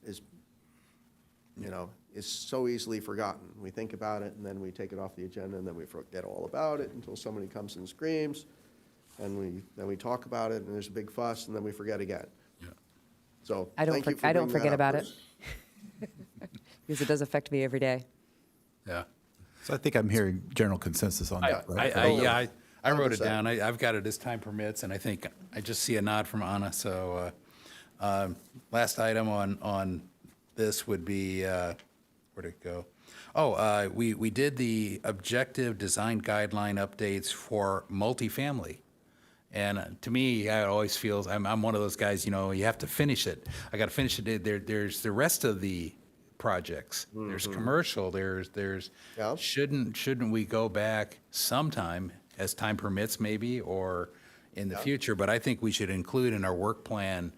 you know, is so easily forgotten. We think about it, and then we take it off the agenda, and then we forget all about it until somebody comes and screams, and then we talk about it, and there's a big fuss, and then we forget again. Yeah. So, I don't thank you for I don't bringing that forget up, about it, Bruce. because it does affect me every day. yeah. So I think I'm hearing general consensus on that, right? I wrote it 100%. down. I've got it as time permits, and I think I just see a nod from Anna. So last item on this would be, where'd it go? Oh, we did the objective design guideline updates for multifamily. And to me, it always feels, I'm one of those guys, you know, you have to finish it. I got to finish it. There's the rest of the projects. There's commercial, there's, Yeah. shouldn't we go back sometime, as time permits maybe, or in the future? But I think we should include in our work plan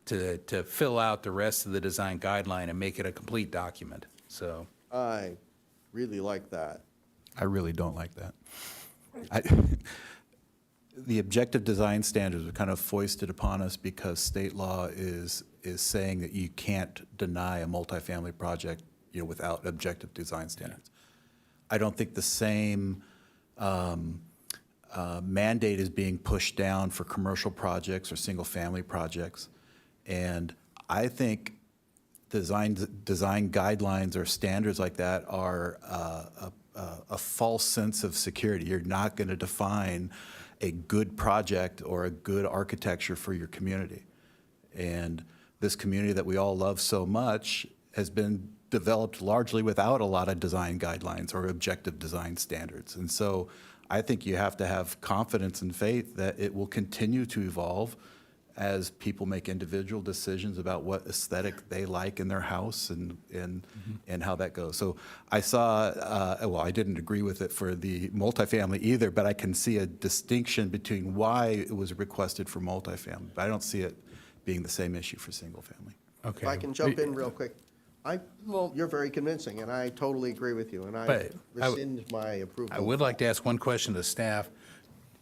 to fill out the rest of the design guideline and make it a complete document, so. I really like that. I really don't like that. The objective design standards are kind of foisted upon us because state law is saying that you can't deny a multifamily project, you know, without objective design standards. I don't think the same mandate is being pushed down for commercial projects or single-family projects. And I think design guidelines or standards like that are a false sense of security. You're not going to define a good project or a good architecture for your community. And this community that we all love so much has been developed largely without a lot of design guidelines or objective design standards. And so I think you have to have confidence and faith that it will continue to evolve as people make individual decisions about what aesthetic they like in their house and how that goes. So I saw, well, I didn't agree with it for the multifamily either, but I can see a distinction between why it was requested for multifamily. But I don't see it being the same issue for single family. Okay. If I can jump in real quick. You're very convincing, and I totally agree with you, and I But rescind my approval. I would like to ask one question to staff.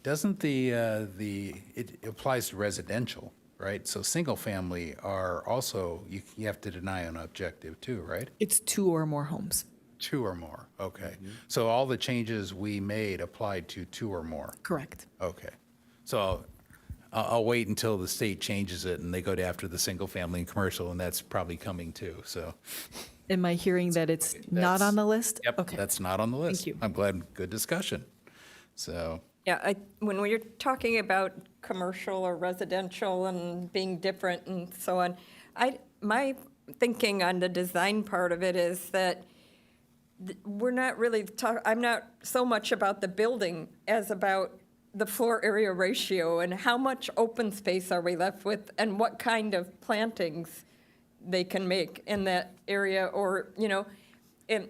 Doesn't it applies to residential, right? So single family are also, you have to deny an objective too, right? It's 2 or more homes. 2 or more, okay. So all the changes we made applied to 2 or more? Correct. Okay. So I'll wait until the state changes it and they go after the single family and commercial, and that's probably coming too, so. Am I hearing that it's not on the list? Yep, Okay. that's not on the list. you. I'm glad, good discussion. So, Yeah, when we're talking about commercial or residential and being different and so on, my thinking on the design part of it is that we're not really I'm not so much about the building as about the floor area ratio and how much open space are we left with and what kind of plantings they can make in that area, or, you know,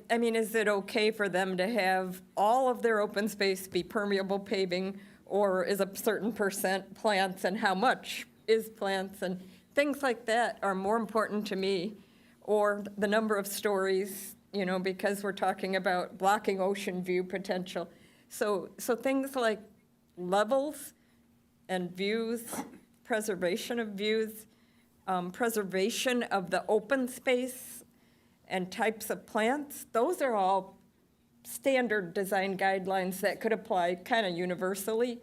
I mean, is it okay for them to have all of their open space be permeable paving, or is a certain percent plants, and how much is plants, and things like that are more important to me, or the number of stories, you know, because we're talking about blocking ocean view potential. So things like levels and views, preservation of views, preservation of the open space and types of plants, those are all standard design guidelines that could apply kind of universally.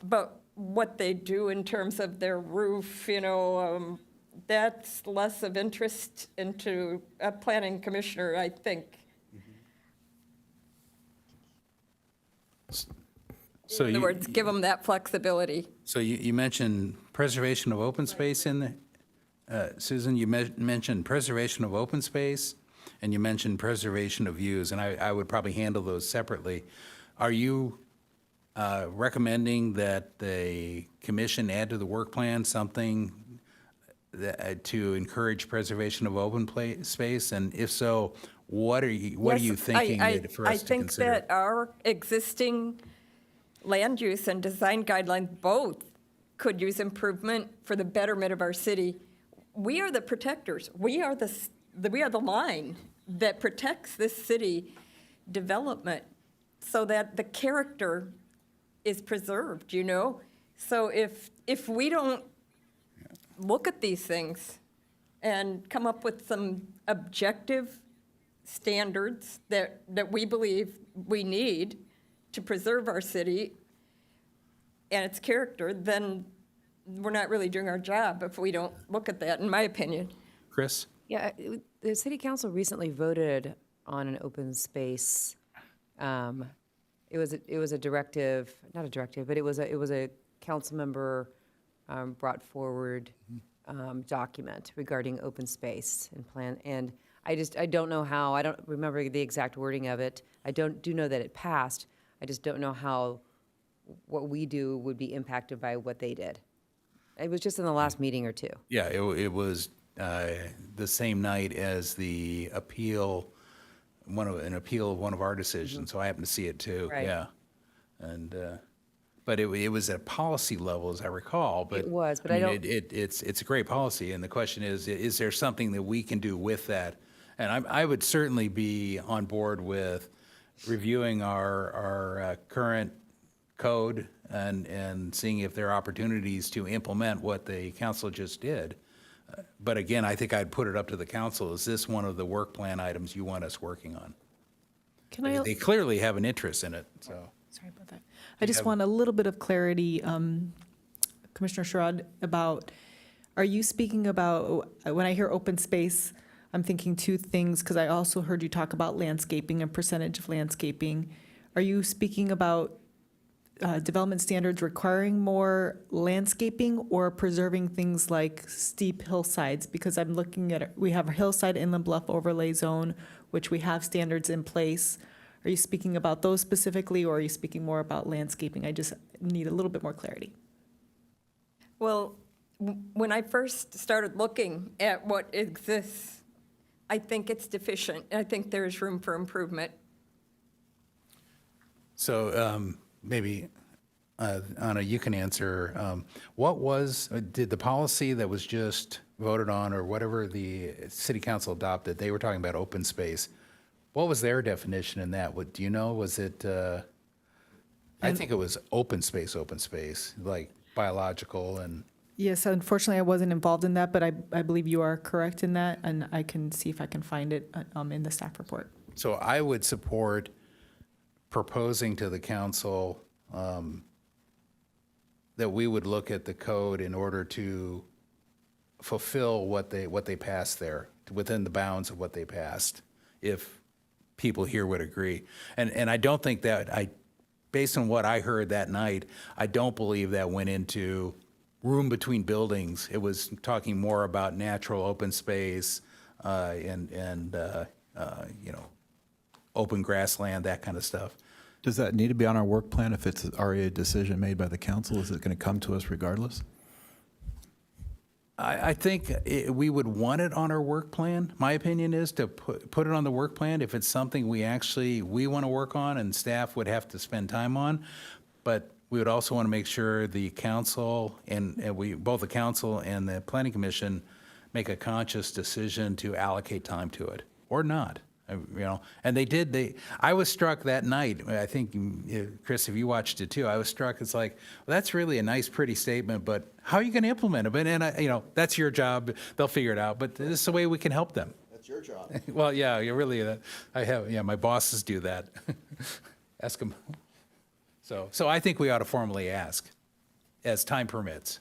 But what they do in terms of their roof, that's less of interest into a planning commissioner, I think. So In other words, give them that flexibility. So you mentioned preservation of open space in the, Susan, you mentioned preservation of open space, and you mentioned preservation of views, and I would probably handle those separately. Are you recommending that the commission add to the work plan something to encourage preservation of open space? And if so, what are you thinking for us to consider? I think that our existing land use and design guidelines both could use improvement for the betterment of our city. We are the protectors. We are the line that protects this city development so that the character is preserved, So if we don't look at these things and come up with some objective standards that we believe we need to preserve our city and its character, then we're not really doing our job if we don't look at that, in my opinion. Chris? Yeah, the city council recently voted on an open space. It was a directive, not a directive, but it was a council member brought forward document regarding open space and plan. And I don't know how, I don't remember the exact wording of it. I do know that it passed. I just don't know how what we do would be impacted by what they did. It was just in the last meeting or two. Yeah, it was the same night as the appeal, an appeal of one of our decisions, so I happened to see it too. Right. Yeah, and but it was at policy level, as I recall. But It was, but I I mean, don't- it's a great policy, and the question is there something that we can do with that? And I would certainly be on board with reviewing our current code and seeing if there are opportunities to implement what the council just did. But again, I think I'd put it up to the council. Is this one of the work plan items you want us working on? Can I? They clearly have an interest in it, so. Sorry about that. I just want a little bit of clarity, Commissioner Sherrod, about, are you speaking about, when I hear open space, I'm thinking two things, because I also heard you talk about landscaping and percentage of landscaping. Are you speaking about development standards requiring more landscaping or preserving things like steep hillsides? Because I'm looking at, we have a hillside inland bluff overlay zone, which we have standards in place. Are you speaking about those specifically, or are you speaking more about landscaping? I just need a little bit more clarity. Well, when I first started looking at what exists, I think it's deficient. I think there's room for improvement. So maybe, Anna, you can answer. Did the policy that was just voted on, or whatever the city council adopted, they were talking about open space. What was their definition in that? Do you know? Was it, I think it was open space, like biological and. Yes, unfortunately, I wasn't involved in that, but I believe you are correct in that, and I can see if I can find it in the staff report. So I would support proposing to the council that we would look at the code in order to fulfill what they passed there, within the bounds of what they passed, if people here would agree. And I don't think that, based on what I heard that night, I don't believe that went into room between buildings. It was talking more about natural open space and open grassland, that kind of stuff. Does that need to be on our work plan if it's already a decision made by the council? Is it going to come to us regardless? I think we would want it on our work plan. My opinion is to put it on the work plan if it's something we want to work on and staff would have to spend time on. But we would also want to make sure the council both the council and the planning commission make a conscious decision to allocate time to it, or not. And I was struck that night, I think, Chris, if you watched it too, I was struck, it's like, well, that's really a nice, pretty statement, but how are you going to implement it? And that's your job, they'll figure it out, but this is the way we can help them. That's your job. Well, yeah, you really, my bosses do that. Ask them. So I think we ought to formally ask, as time permits.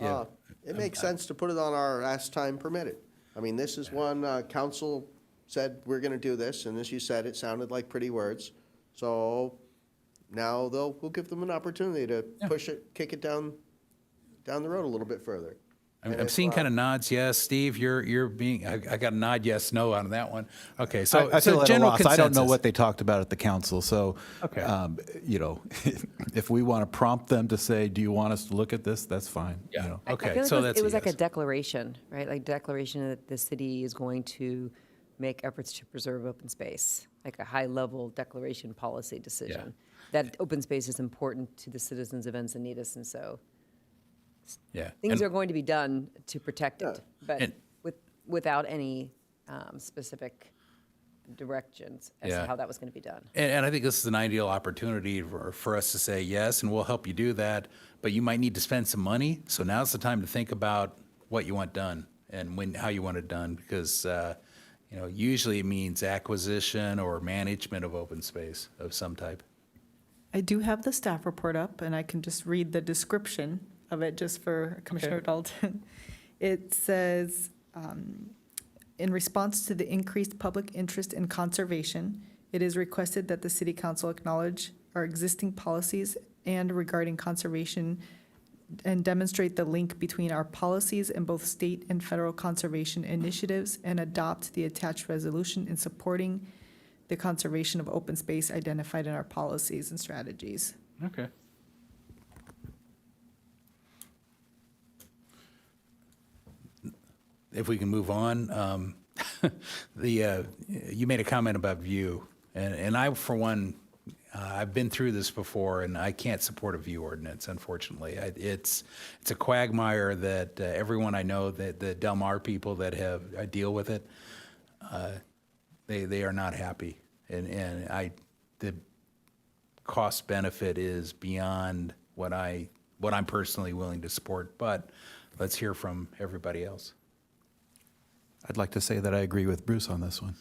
Yeah. It makes sense to put it on our as time permitted. I mean, this is one, council said, we're gonna do this, and as you said, it sounded like pretty words. So now we'll give them an opportunity to push it, kick it down the road a little bit further. I'm seeing kind of nods, yes. Steve, you're being, I got a nod, yes, no on that one. Okay, so I feel at a general loss. consensus. I don't know what they talked about at the council, so, Okay. if we want to prompt them to say, do you want us to look at this, that's fine. Yeah. I Okay, feel like so it that's a was like a yes. declaration, right? Like declaration that the city is going to make efforts to preserve open space, like a high-level declaration policy decision. That open space is important to the citizens of Encinitas, and so Yeah. things And- are going to be done to protect it, but And- without any specific directions as Yeah. to how that was going to be done. And I think this is an ideal opportunity for us to say yes, and we'll help you do that, but you might need to spend some money, so now's the time to think about what you want done and how you want it done, because, usually it means acquisition or management of open space of some type. I do have the staff report up, and I can just read the description of it just for Commissioner Dalton. It says, in response to the increased public interest in conservation, it is requested that the City Council acknowledge our existing policies and regarding conservation and demonstrate the link between our policies and both state and federal conservation initiatives and adopt the attached resolution in supporting the conservation of open space identified in our policies and strategies. Okay. If we can move on, you made a comment about view, and I, for one, I've been through this before, and I can't support a view ordinance, unfortunately. It's a quagmire that everyone I know, that the Del Mar people that I deal with it, they are not happy, and the cost benefit is beyond what I'm personally willing to support. But let's hear from everybody else. I'd like to say that I agree with Bruce on this one.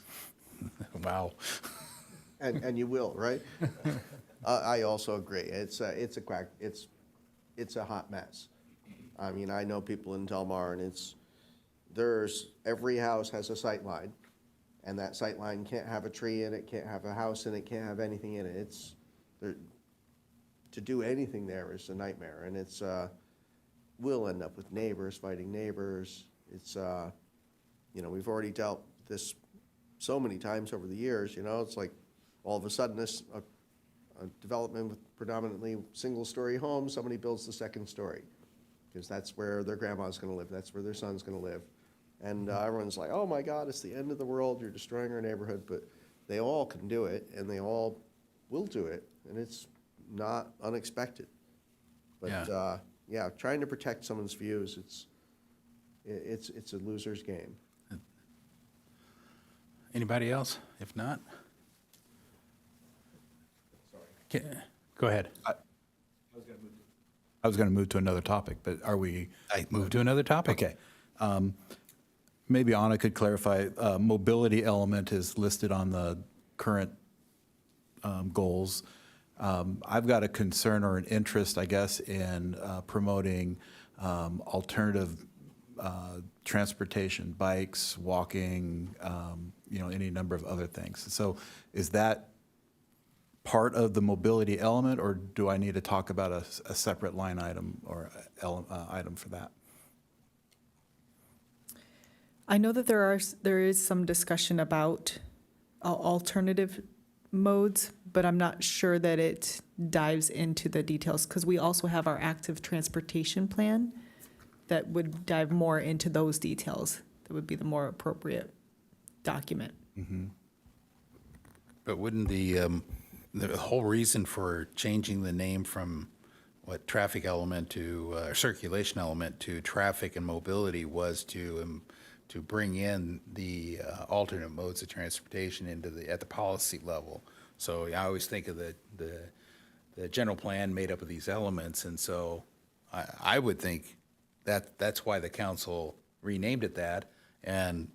Wow. And you will, right? I also agree. It's a hot mess. I mean, I know people in Del Mar, and every house has a sight line, and that sight line can't have a tree in it, can't have a house in it, can't have anything in it. To do anything there is a nightmare, and we'll end up with neighbors fighting neighbors. We've already dealt this so many times over the years. It's like all of a sudden a development with predominantly single-story homes, somebody builds the second story because that's where their grandma's going to live, that's where their son's going to live, and everyone's like, oh my God, it's the end of the world, you're destroying our neighborhood. But they all can do it, and they all will do it, and it's not unexpected. But trying to protect someone's views, it's a loser's game. Anybody else? If not? Go ahead. I was going to move to another topic, but are we? I move to another topic. Okay. Maybe Anna could clarify, mobility element is listed on the current goals. I've got a concern or an interest, I guess, in promoting alternative transportation, bikes, walking, any number of other things. So is that part of the mobility element, or do I need to talk about a separate line item or item for that? I know that there is some discussion about alternative modes, but I'm not sure that it dives into the details, because we also have our active transportation plan that would dive more into those details. That would be the more appropriate document. Mm-hmm. But wouldn't the whole reason for changing the name from traffic element to circulation element to traffic and mobility was to bring in the alternate modes of transportation at the policy level. So I always think of the general plan made up of these elements, and so I would think that's why the council renamed it that, and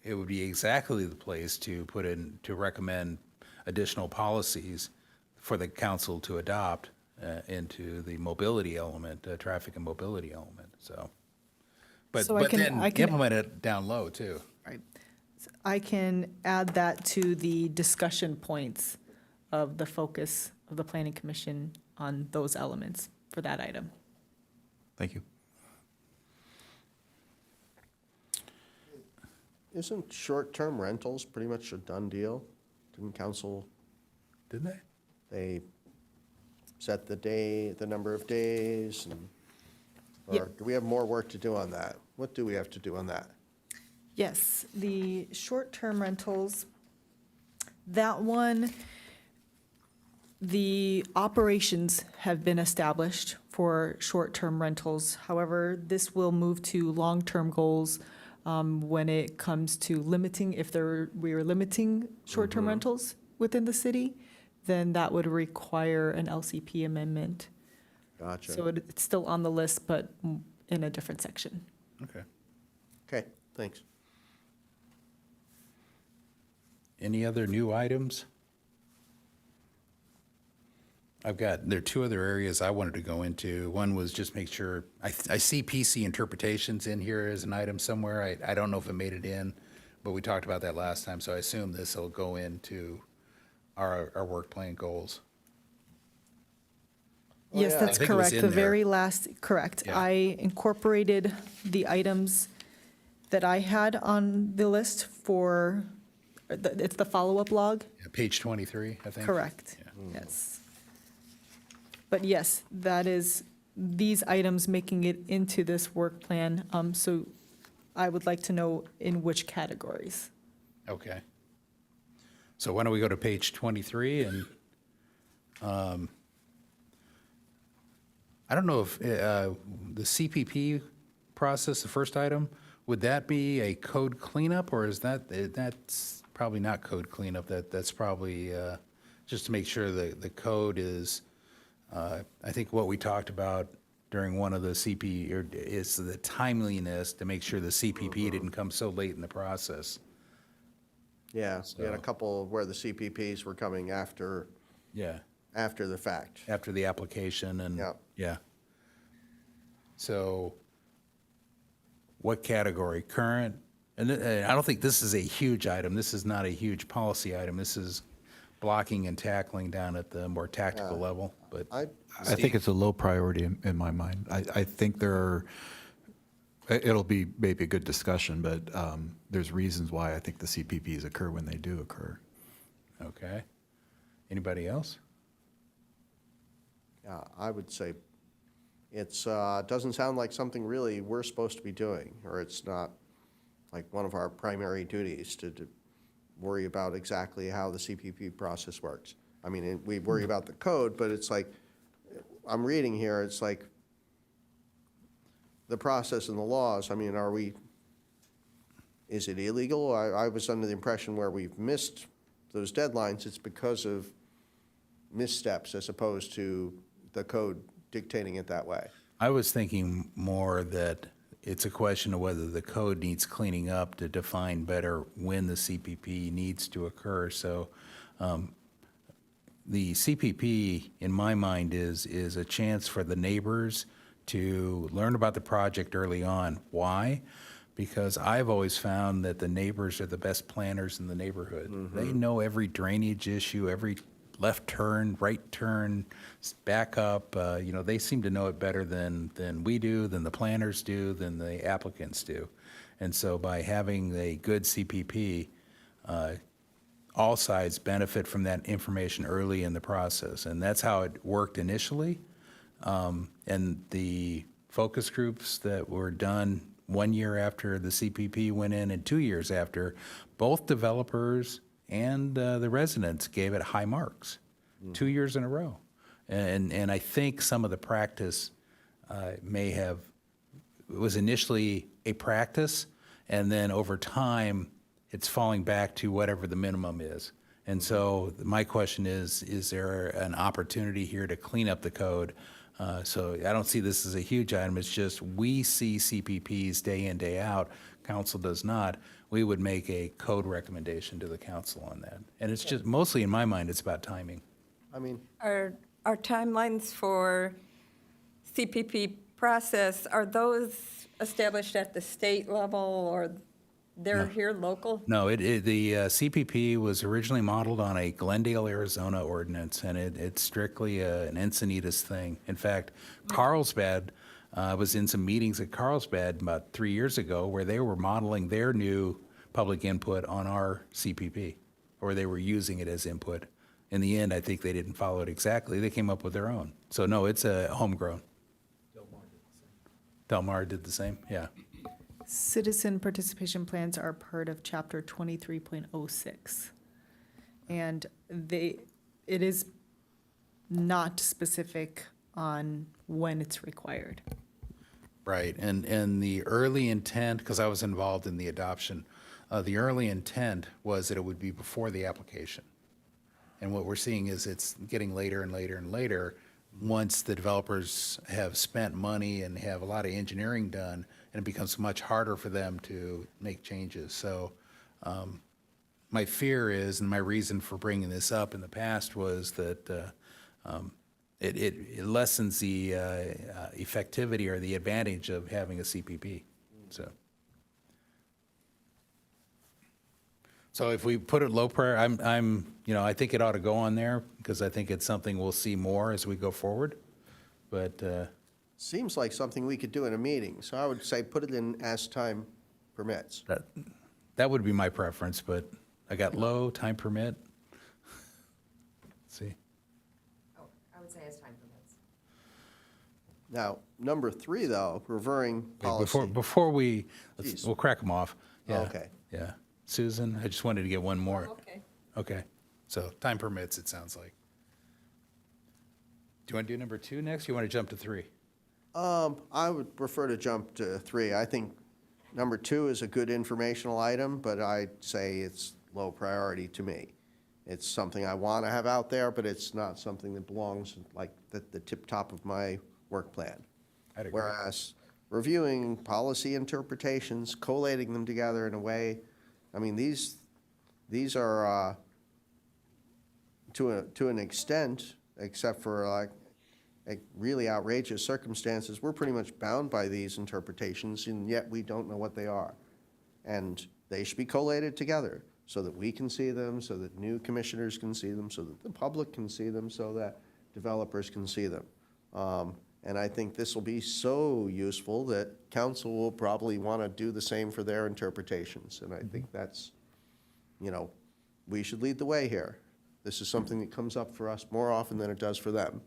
it would be exactly the place to put in, to recommend additional policies for the council to adopt into the mobility element, traffic and mobility element, so. But So I can- then I can- implement it down low, too. Right. I can add that to the discussion points of the focus of the planning commission on those elements for that item. Thank you. Isn't short-term rentals pretty much a done deal? Didn't council, Didn't they? they set the day, the number of days, and, Yeah. or do we have more work to do on that? What do we have to do on that? Yes, the short-term rentals, that one, the operations have been established for short-term rentals. However, this will move to long-term goals when it comes to limiting, we are limiting short-term rentals within the city, then that would require an LCP amendment. Gotcha. So it's still on the list, but in a different section. Okay. Okay, thanks. Any other new items? There are two other areas I wanted to go into. One was just make sure, I see PC interpretations in here as an item somewhere. I don't know if it made it in, but we talked about that last time, so I assume this will go into our work plan goals. Yes, yeah. that's I think it was correct. in The there. very last, correct. Yeah. I incorporated the items that I had on the list for, it's the follow-up log? Yeah, Page 23, I think. Correct, yes. But yes, that is, these items making it into this work plan. So I would like to know in which categories. Okay. So why don't we go to page 23 and, I don't know if the CPP process, the first item, would that be a code cleanup, or is that's probably not code cleanup? That's probably just to make sure the code is, I think what we talked about during one of the is the timeliness to make sure the CPP didn't come so late in the process. Yeah, we had a So- couple where the CPPs were coming after Yeah. the fact. After the application and. Yeah. Yeah. So what category? Current? And I don't think this is a huge item. This is not a huge policy item. This is blocking and tackling down at the more tactical level, but. I I think it's a low priority in my mind. I think it'll be maybe a good discussion, but there's reasons why I think the CPPs occur when they do occur. Okay. Anybody else? Yeah, I would say it's, doesn't sound like something really we're supposed to be doing, or it's not like one of our primary duties to worry about exactly how the CPP process works. I mean, we worry about the code, but it's like, I'm reading here, it's like the process and the laws, I mean, is it illegal? I was under the impression where we've missed those deadlines, it's because of missteps as opposed to the code dictating it that way. I was thinking more that it's a question of whether the code needs cleaning up to define better when the CPP needs to occur. So the CPP, in my mind, is a chance for the neighbors to learn about the project early on. Why? Because I've always found that the neighbors are the best planners in the neighborhood. They know every drainage issue, every left turn, right turn, back up. They seem to know it better than we do, than the planners do, than the applicants do. And so by having a good CPP, all sides benefit from that information early in the process. And that's how it worked initially. And the focus groups that were done 1 year after the CPP went in and 2 years after, both developers and the residents gave it high marks, 2 years in a row. And I think some of the practice was initially a practice, and then over time, it's falling back to whatever the minimum is. And so my question is there an opportunity here to clean up the code? So I don't see this as a huge item. It's just we see CPPs day in, day out. Council does not. We would make a code recommendation to the council on that. And it's just, mostly in my mind, it's about timing. I mean, Are timelines for CPP process, are those established at the state level or they're here local? No, the CPP was originally modeled on a Glendale, Arizona ordinance, and it's strictly an Encinitas thing. In fact, Carlsbad, was in some meetings at Carlsbad about 3 years ago where they were modeling their new public input on our CPP, or they were using it as input. In the end, I think they didn't follow it exactly. They came up with their own. So no, it's a homegrown. Del Mar did the same, yeah. Citizen participation plans are part of Chapter 23.06. And it is not specific on when it's required. Right, and the early intent, because I was involved in the adoption, the early intent was that it would be before the application. And what we're seeing is it's getting later and later and later once the developers have spent money and have a lot of engineering done, and it becomes much harder for them to make changes. So my fear is, and my reason for bringing this up in the past was that it lessens the effectivity or the advantage of having a CPP. So if we put it low priority, I think it ought to go on there because I think it's something we'll see more as we go forward. But seems like something we could do in a meeting, so I would say put it in as time permits. that would be my preference, but I got low, time permit. See, Oh, I would say as time permits. Now, number 3, though, reverting policy. before Jeez. we'll crack them off. Yeah, Okay. Yeah. Susan, I just wanted to get one more. Okay. Okay, so time permits, it sounds like. Do you want to do number 2 next? You want to jump to 3? I would prefer to jump to 3. I think number 2 is a good informational item, but I'd say it's low priority to me. It's something I want to have out there, but it's not something that belongs like at the tip top of my work plan. I'd agree. Whereas reviewing policy interpretations, collating them together in a way, I mean, these are, to an extent, except for like really outrageous circumstances, we're pretty much bound by these interpretations, and yet we don't know what they are. And they should be collated together so that we can see them, so that new commissioners can see them, so that the public can see them, so that developers can see them. And I think this will be so useful that council will probably want to do the same for their interpretations. And I think that's, we should lead the way here. This is something that comes up for us more often than it does for them.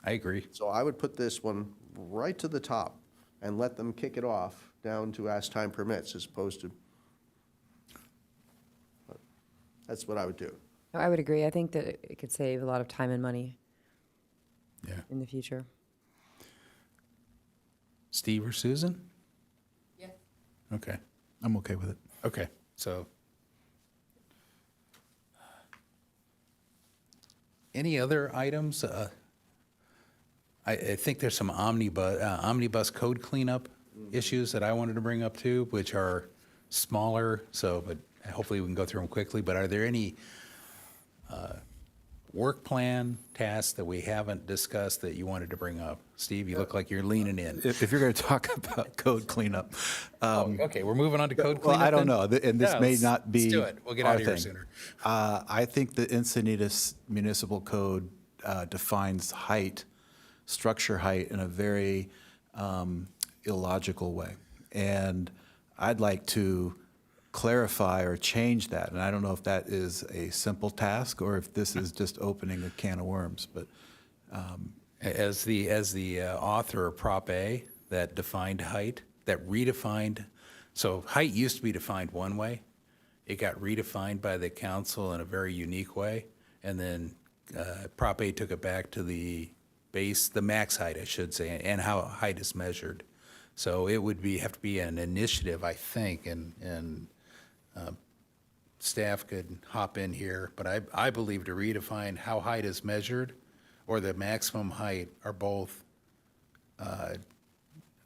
I agree. So I would put this one right to the top and let them kick it off down to as time permits as opposed to, that's what I would do. No, I would agree. I think that it could save a lot of time and money Yeah. in the future. Steve or Susan? Yes. Okay, I'm okay with it. okay, so. Any other items? I think there's some omnibus code cleanup issues that I wanted to bring up too, which are smaller, but hopefully we can go through them quickly. But are there any work plan tasks that we haven't discussed that you wanted to bring up? Steve, you look like you're leaning in. If you're going to talk about code cleanup, Okay, we're moving on to code well, cleanup I don't then? know, and this Yeah, may let's- not be Let's do it. We'll get our out of here thing. sooner. I think the Encinitas Municipal Code defines height, structure height, in a very illogical way. And I'd like to clarify or change that. And I don't know if that is a simple task or if this is just opening a can of worms, but As the author of Prop A that defined height, that redefined, so height used to be defined one way. It got redefined by the council in a very unique way. And then Prop A took it back to the max height, I should say, and how height is measured. So it would have to be an initiative, I think, and staff could hop in here, but I believe to redefine how height is measured or the maximum height are both,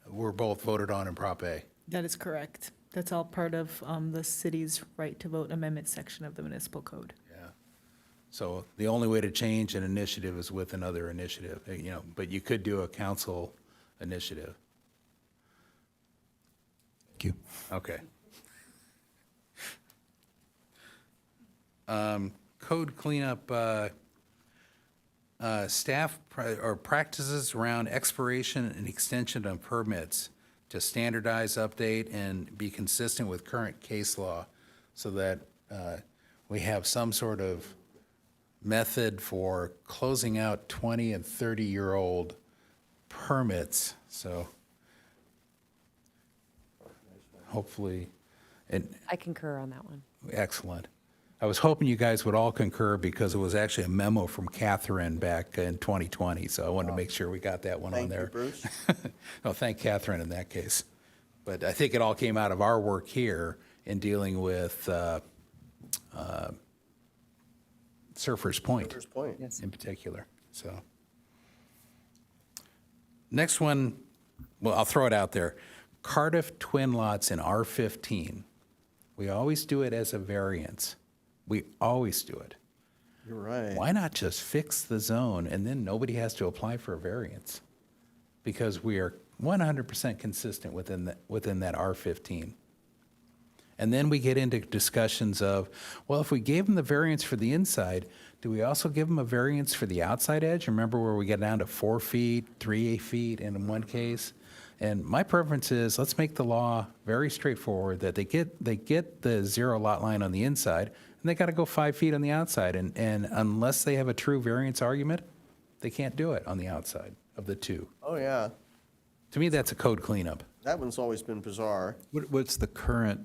were both voted on in Prop A. That is correct. That's all part of the city's right to vote amendment section of the municipal code. Yeah. So the only way to change an initiative is with another initiative, but you could do a council initiative. Thank you. Okay. Code cleanup, staff or practices around expiration and extension of permits to standardize, update, and be consistent with current case law so that we have some sort of method for closing out 20 and 30-year-old permits. So hopefully, I concur on that one. excellent. I was hoping you guys would all concur because it was actually a memo from Catherine back in 2020, so I wanted to make sure we got that one on Thank you, there. Bruce. No, thank Catherine in that case. But I think it all came out of our work here in dealing with Surfers Point First point. Yes. in particular, so. Next one, well, I'll throw it out there. Cardiff twin lots in R15. We always do it as a variance. We always do it. You're right. Why not just fix the zone and then nobody has to apply for a variance? Because we are 100% consistent within that R15. And then we get into discussions of, well, if we gave them the variance for the inside, do we also give them a variance for the outside edge? Remember where we get down to 4 feet, 3 feet in one case? And my preference is, let's make the law very straightforward, that they get the 0 lot line on the inside, and they got to go 5 feet on the outside. And unless they have a true variance argument, they can't do it on the outside of the two. Oh, yeah. To me, that's a code cleanup. That one's always been bizarre. What's the current,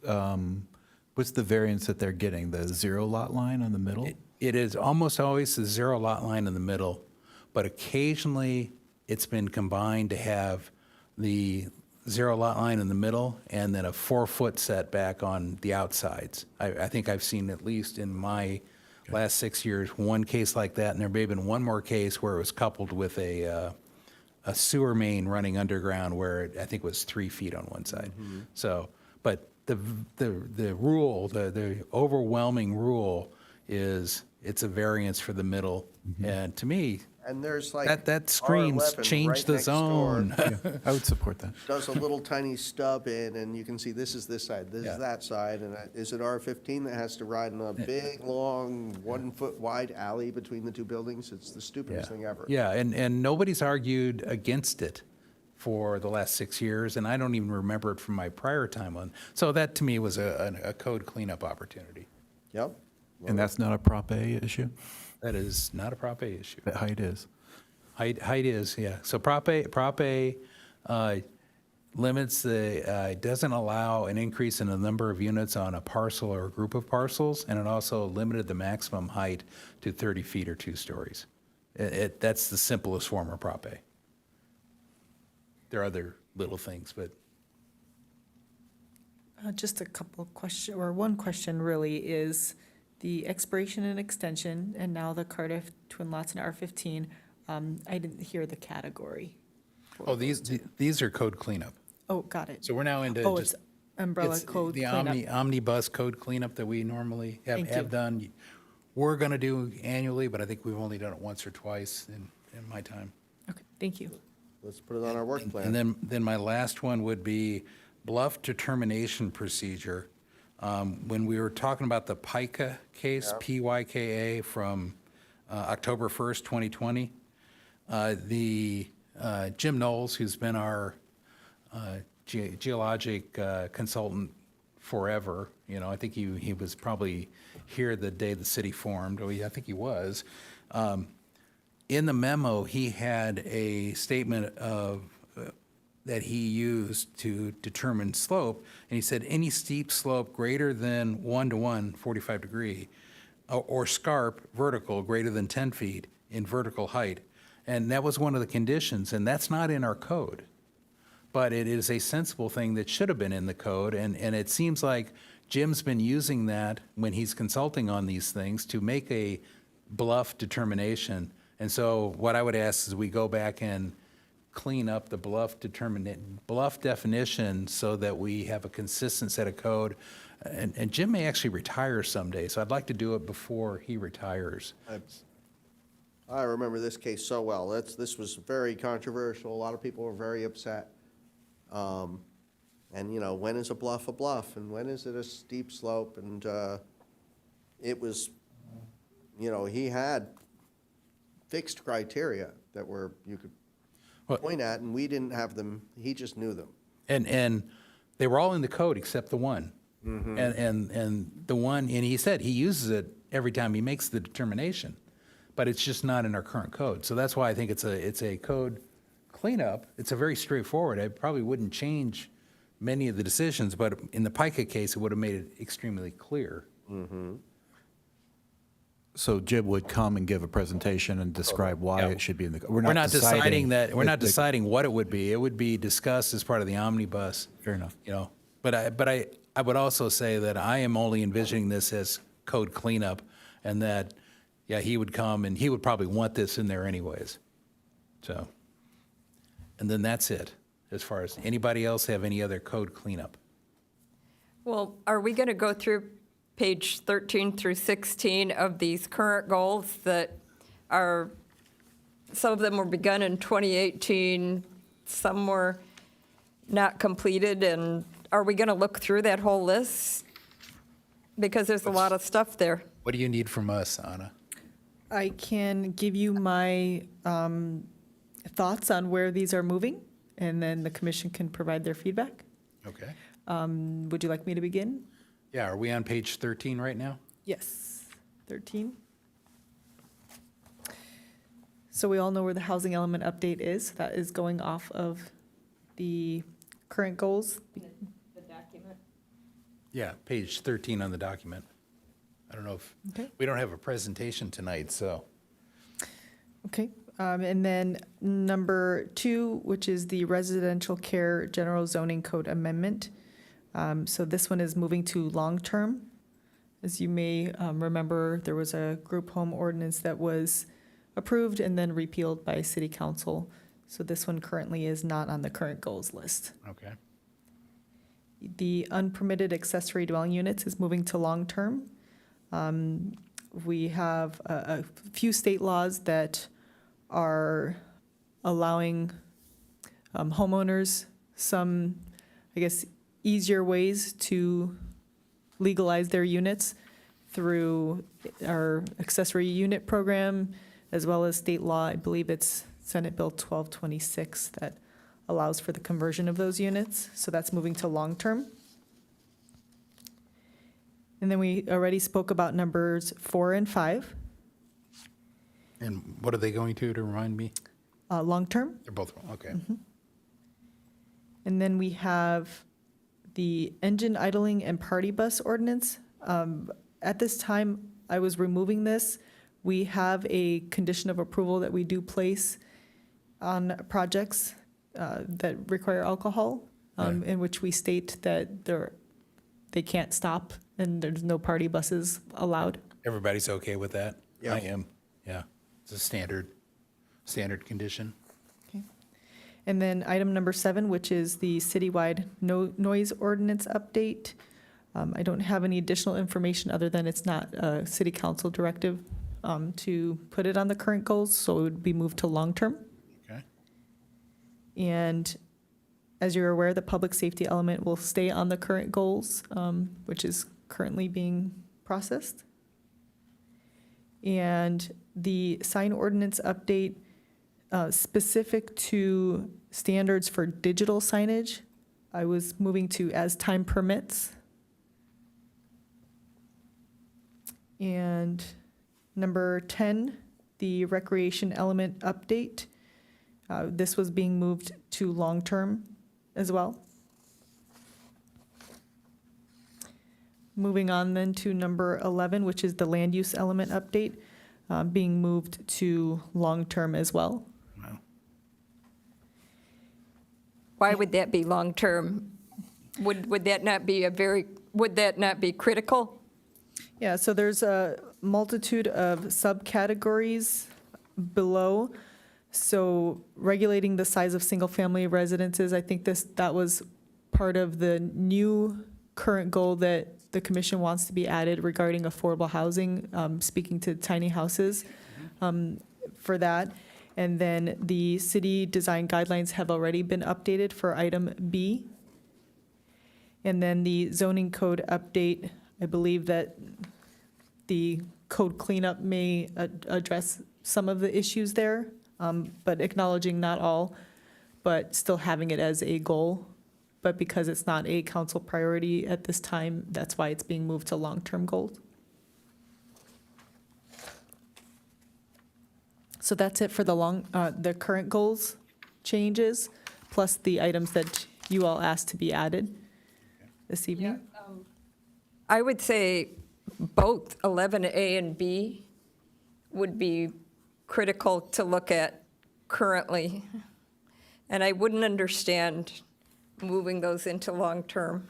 what's the variance that they're getting? The 0 lot line on the middle? It is almost always the 0 lot line in the middle, but occasionally it's been combined to have the 0 lot line in the middle and then a 4-foot setback on the outsides. I think I've seen, at least in my last 6 years, one case like that, and there may have been one more case where it was coupled with a sewer main running underground where I think it was 3 feet on one side. So, but the rule, the overwhelming rule is it's a variance for the middle. And to me, And there's like. that screams R11 change right the next door. zone. I would support that. Does a little tiny stub in, and you can see this is this side, this Yeah. is that side, and is it R15 that has to ride in a big, long, 1-foot wide alley between the two buildings? It's the stupidest thing ever. Yeah, and nobody's argued against it for the last 6 years, and I don't even remember it from my prior time on. So that, to me, was a code cleanup opportunity. Yep. And that's not a Prop A issue? That is not a Prop A issue. That height is? Height is, yeah. So Prop A limits doesn't allow an increase in the number of units on a parcel or a group of parcels, and it also limited the maximum height to 30 feet or 2 stories. That's the simplest form of Prop A. There are other little things, but Just a couple of questions, or one question really is the expiration and extension, and now the Cardiff twin lots in R15. I didn't hear the category. these are code cleanup. Oh, got it. So we're now into Oh, just. it's umbrella It's code the cleanup. omnibus code cleanup that we normally Thank you. have done. We're going to do annually, but I think we've only done it once or twice in my time. Okay, thank you. Let's put it on our work plan. And then my last one would be bluff determination procedure. When we were talking about the PYCA case, PYKA, from October 1st, 2020, Jim Knowles, who's been our geologic consultant forever, I think he was probably here the day the city formed, or I think he was. In the memo, he had a statement of that he used to determine slope, and he said any steep slope greater than 1-to-1, 45 degree, or scarp vertical greater than 10 feet in vertical height. And that was one of the conditions, and that's not in our code. but it is a sensible thing that should have been in the code, and it seems like Jim's been using that when he's consulting on these things to make a bluff determination. And so what I would ask is we go back and clean up the bluff definition so that we have a consistent set of code. And Jim may actually retire someday, so I'd like to do it before he retires. I remember this case so well. This was very controversial. A lot of people were very upset. And, you know, when is a bluff, and when is it a steep slope? And it was, you know, he had fixed criteria that you could Well- point at, and we didn't have them. He just knew them. And they were all in the code except the one. And the one, and he said he uses it every time he makes the determination, but it's just not in our current code. So that's why I think it's a code cleanup. It's a very straightforward. I probably wouldn't change many of the decisions, but in the PICA case, it would have made it extremely clear. So Jim would come and give a presentation and describe why Yeah. it should be in the, We're not deciding that, we're not the- deciding what it would be. It would be discussed as part of the omnibus. Fair enough. You know, but I would also say that I am only envisioning this as code cleanup, and that, yeah, he would come and he would probably want this in there anyways. So, and then that's it, as far as, anybody else have any other code cleanup? Well, are we going to go through page 13 through 16 of these current goals that are, some of them were begun in 2018, some were not completed, and are we going to look through that whole list? Because there's a lot of stuff there. What do you need from us, Anna? I can give you my thoughts on where these are moving, and then the commission can provide their feedback. Okay. Would you like me to begin? Yeah, are we on page 13 right now? Yes, 13. So we all know where the housing element update is. That is going off of the current goals. Yeah, page 13 on the document. I don't know if, Okay. we don't have a presentation tonight, so. Okay, and then number 2, which is the residential care general zoning code amendment. So this one is moving to long-term. As you may remember, there was a group home ordinance that was approved and then repealed by city council. So this one currently is not on the current goals list. Okay. The unpermitted accessory dwelling units is moving to long-term. We have a few state laws that are allowing homeowners some, I guess, easier ways to legalize their units through our accessory unit program, as well as state law. I believe it's Senate Bill 1226 that allows for the conversion of those units. So that's moving to long-term. And then we already spoke about numbers 4 and 5, And what are they going to remind me? long-term. They're both, okay. And then we have the engine idling and party bus ordinance. At this time, I was removing this. We have a condition of approval that we do place on projects that require alcohol, Right. in which we state that they can't stop and there's no party buses allowed. Everybody's okay with that? Yeah. I am, yeah. It's a standard condition. Okay. And then item number 7, which is the citywide noise ordinance update. I don't have any additional information other than it's not a city council directive to put it on the current goals, so it would be moved to long-term. Okay. And as you're aware, the public safety element will stay on the current goals, which is currently being processed. And the sign ordinance update, specific to standards for digital signage, I was moving to as time permits. And number 10, the recreation element update. This was being moved to long-term as well. Moving on then to number 11, which is the land use element update, being moved to long-term as well. Wow. Why would that be long-term? Would that not be would that not be critical? Yeah, so there's a multitude of subcategories below. So regulating the size of single-family residences, I think that was part of the new current goal that the commission wants to be added regarding affordable housing, speaking to tiny houses for that. And then the city design guidelines have already been updated for item B. And then the zoning code update, I believe that the code cleanup may address some of the issues there, but acknowledging not all, but still having it as a goal. But because it's not a council priority at this time, that's why it's being moved to long-term goals. So that's it for the current goals changes, plus the items that you all asked to be added this evening. I would say both 11A and B would be critical to look at currently. And I wouldn't understand moving those into long-term.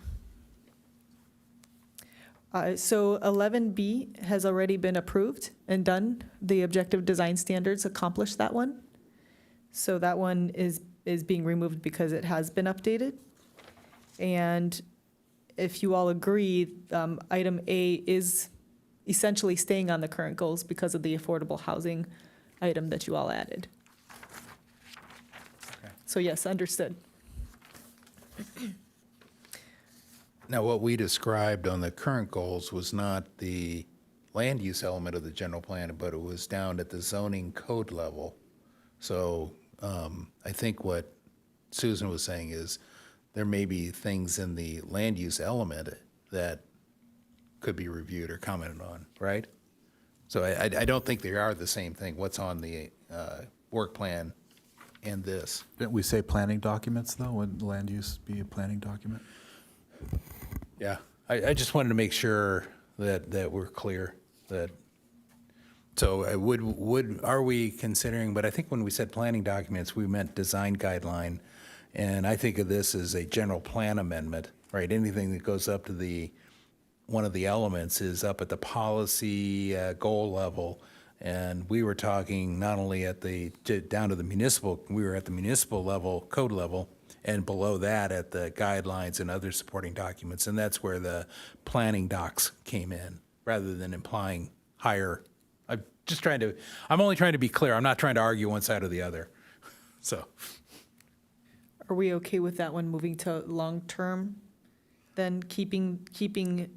So 11B has already been approved and done. The objective design standards accomplished that one. So that one is being removed because it has been updated. And if you all agree, item A is essentially staying on the current goals because of the affordable housing item that you all added. So yes, understood. Now, what we described on the current goals was not the land use element of the general plan, but it was down at the zoning code level. So I think what Susan was saying is there may be things in the land use element that could be reviewed or commented on, right? So I don't think they are the same thing, what's on the work plan and this. Didn't we say planning documents, though? Wouldn't land use be a planning document? Yeah, I just wanted to make sure that we're clear, that, so are we considering, but I think when we said planning documents, we meant design guideline, and I think of this as a general plan amendment, right? Anything that goes up to one of the elements is up at the policy goal level, and we were talking not only down to the municipal, we were at the municipal level, code level, and below that at the guidelines and other supporting documents. And that's where the planning docs came in, rather than implying higher. I'm only trying to be clear. I'm not trying to argue one side or the other. So, Are we okay with that one moving to long-term? Then keeping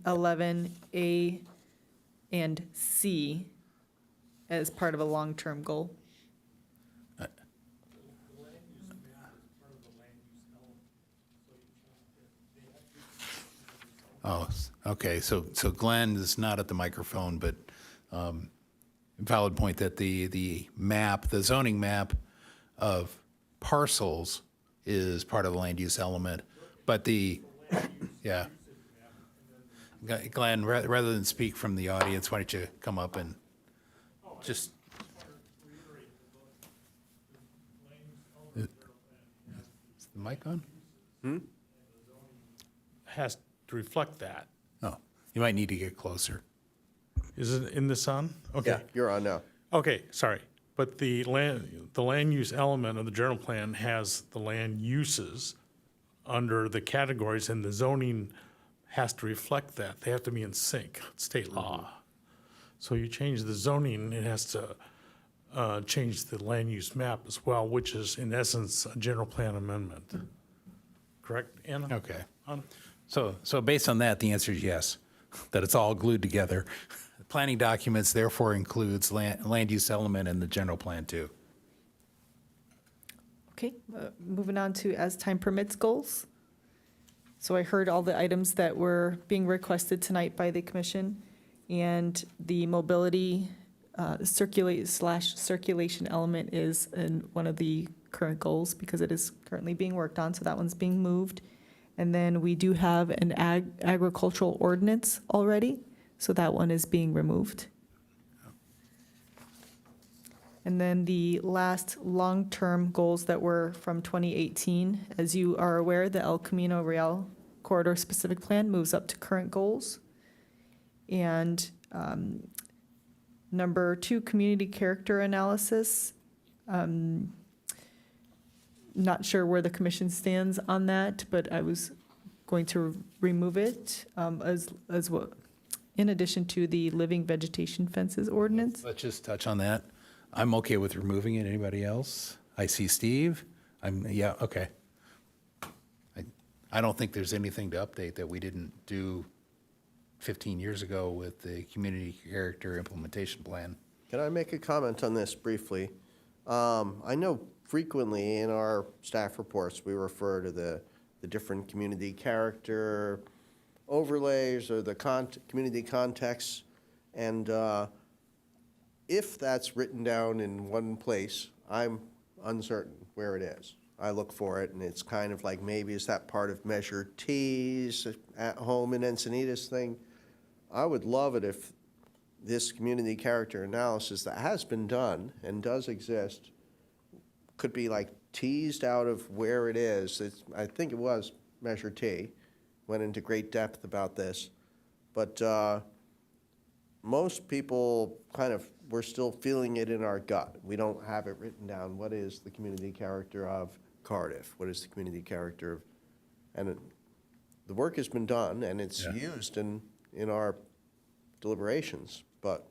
11A and C as part of a long-term goal? oh, okay, so Glenn is not at the microphone, but valid point that the zoning map of parcels is part of the land use element, but yeah. Glenn, rather than speak from the audience, why don't you come up and just. Is the mic on? Has to reflect that. Oh, you might need to get closer. Is it in this on? Okay. Yeah, you're on now. Okay, sorry. But the land use element of the general plan has the land uses under the categories, and the zoning has to reflect that. They have to be in sync, state law. So you change the zoning, it has to change the land use map as well, which is in essence a general plan amendment. Correct, Anna? Okay. Anna? So based on that, the answer is yes, that it's all glued together. Planning documents therefore includes land use element in the general plan too. Okay, moving on to as time permits goals. So I heard all the items that were being requested tonight by the commission, and the mobility circulation element is in one of the current goals because it is currently being worked on, so that one's being moved. And then we do have an agricultural ordinance already, so that one is being removed. And then the last long-term goals that were from 2018, as you are aware, the El Camino Real Corridor Specific Plan moves up to current goals. And number 2, community character analysis. Not sure where the commission stands on that, but I was going to remove it as well, in addition to the living vegetation fences ordinance. Let's just touch on that. I'm okay with removing it. Anybody else? I see Steve. Yeah, okay. I don't think there's anything to update that we didn't do 15 years ago with the community character implementation plan. Can I make a comment on this briefly? I know frequently in our staff reports, we refer to the different community character overlays or the community contexts. And if that's written down in one place, I'm uncertain where it is. I look for it, and it's kind of like, maybe is that part of Measure T's at home in Encinitas thing? I would love it if this community character analysis that has been done and does exist could be like teased out of where it is. I think it was Measure T, went into great depth about this. But most people we're still feeling it in our gut. We don't have it written down. What is the community character of Cardiff? What is the community character of, and the work has been done and it's used in our deliberations, but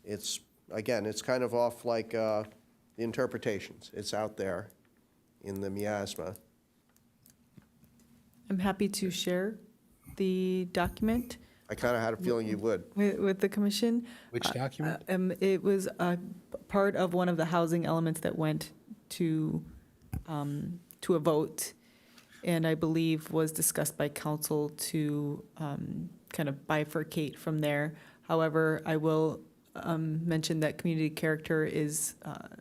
it's, again, it's kind of off like the interpretations. It's out there in the miasma. I'm happy to share the document I kind of had a feeling you would. with the commission. Which document? It was a part of one of the housing elements that went to a vote, and I believe was discussed by council to kind of bifurcate from there. However, I will mention that community character is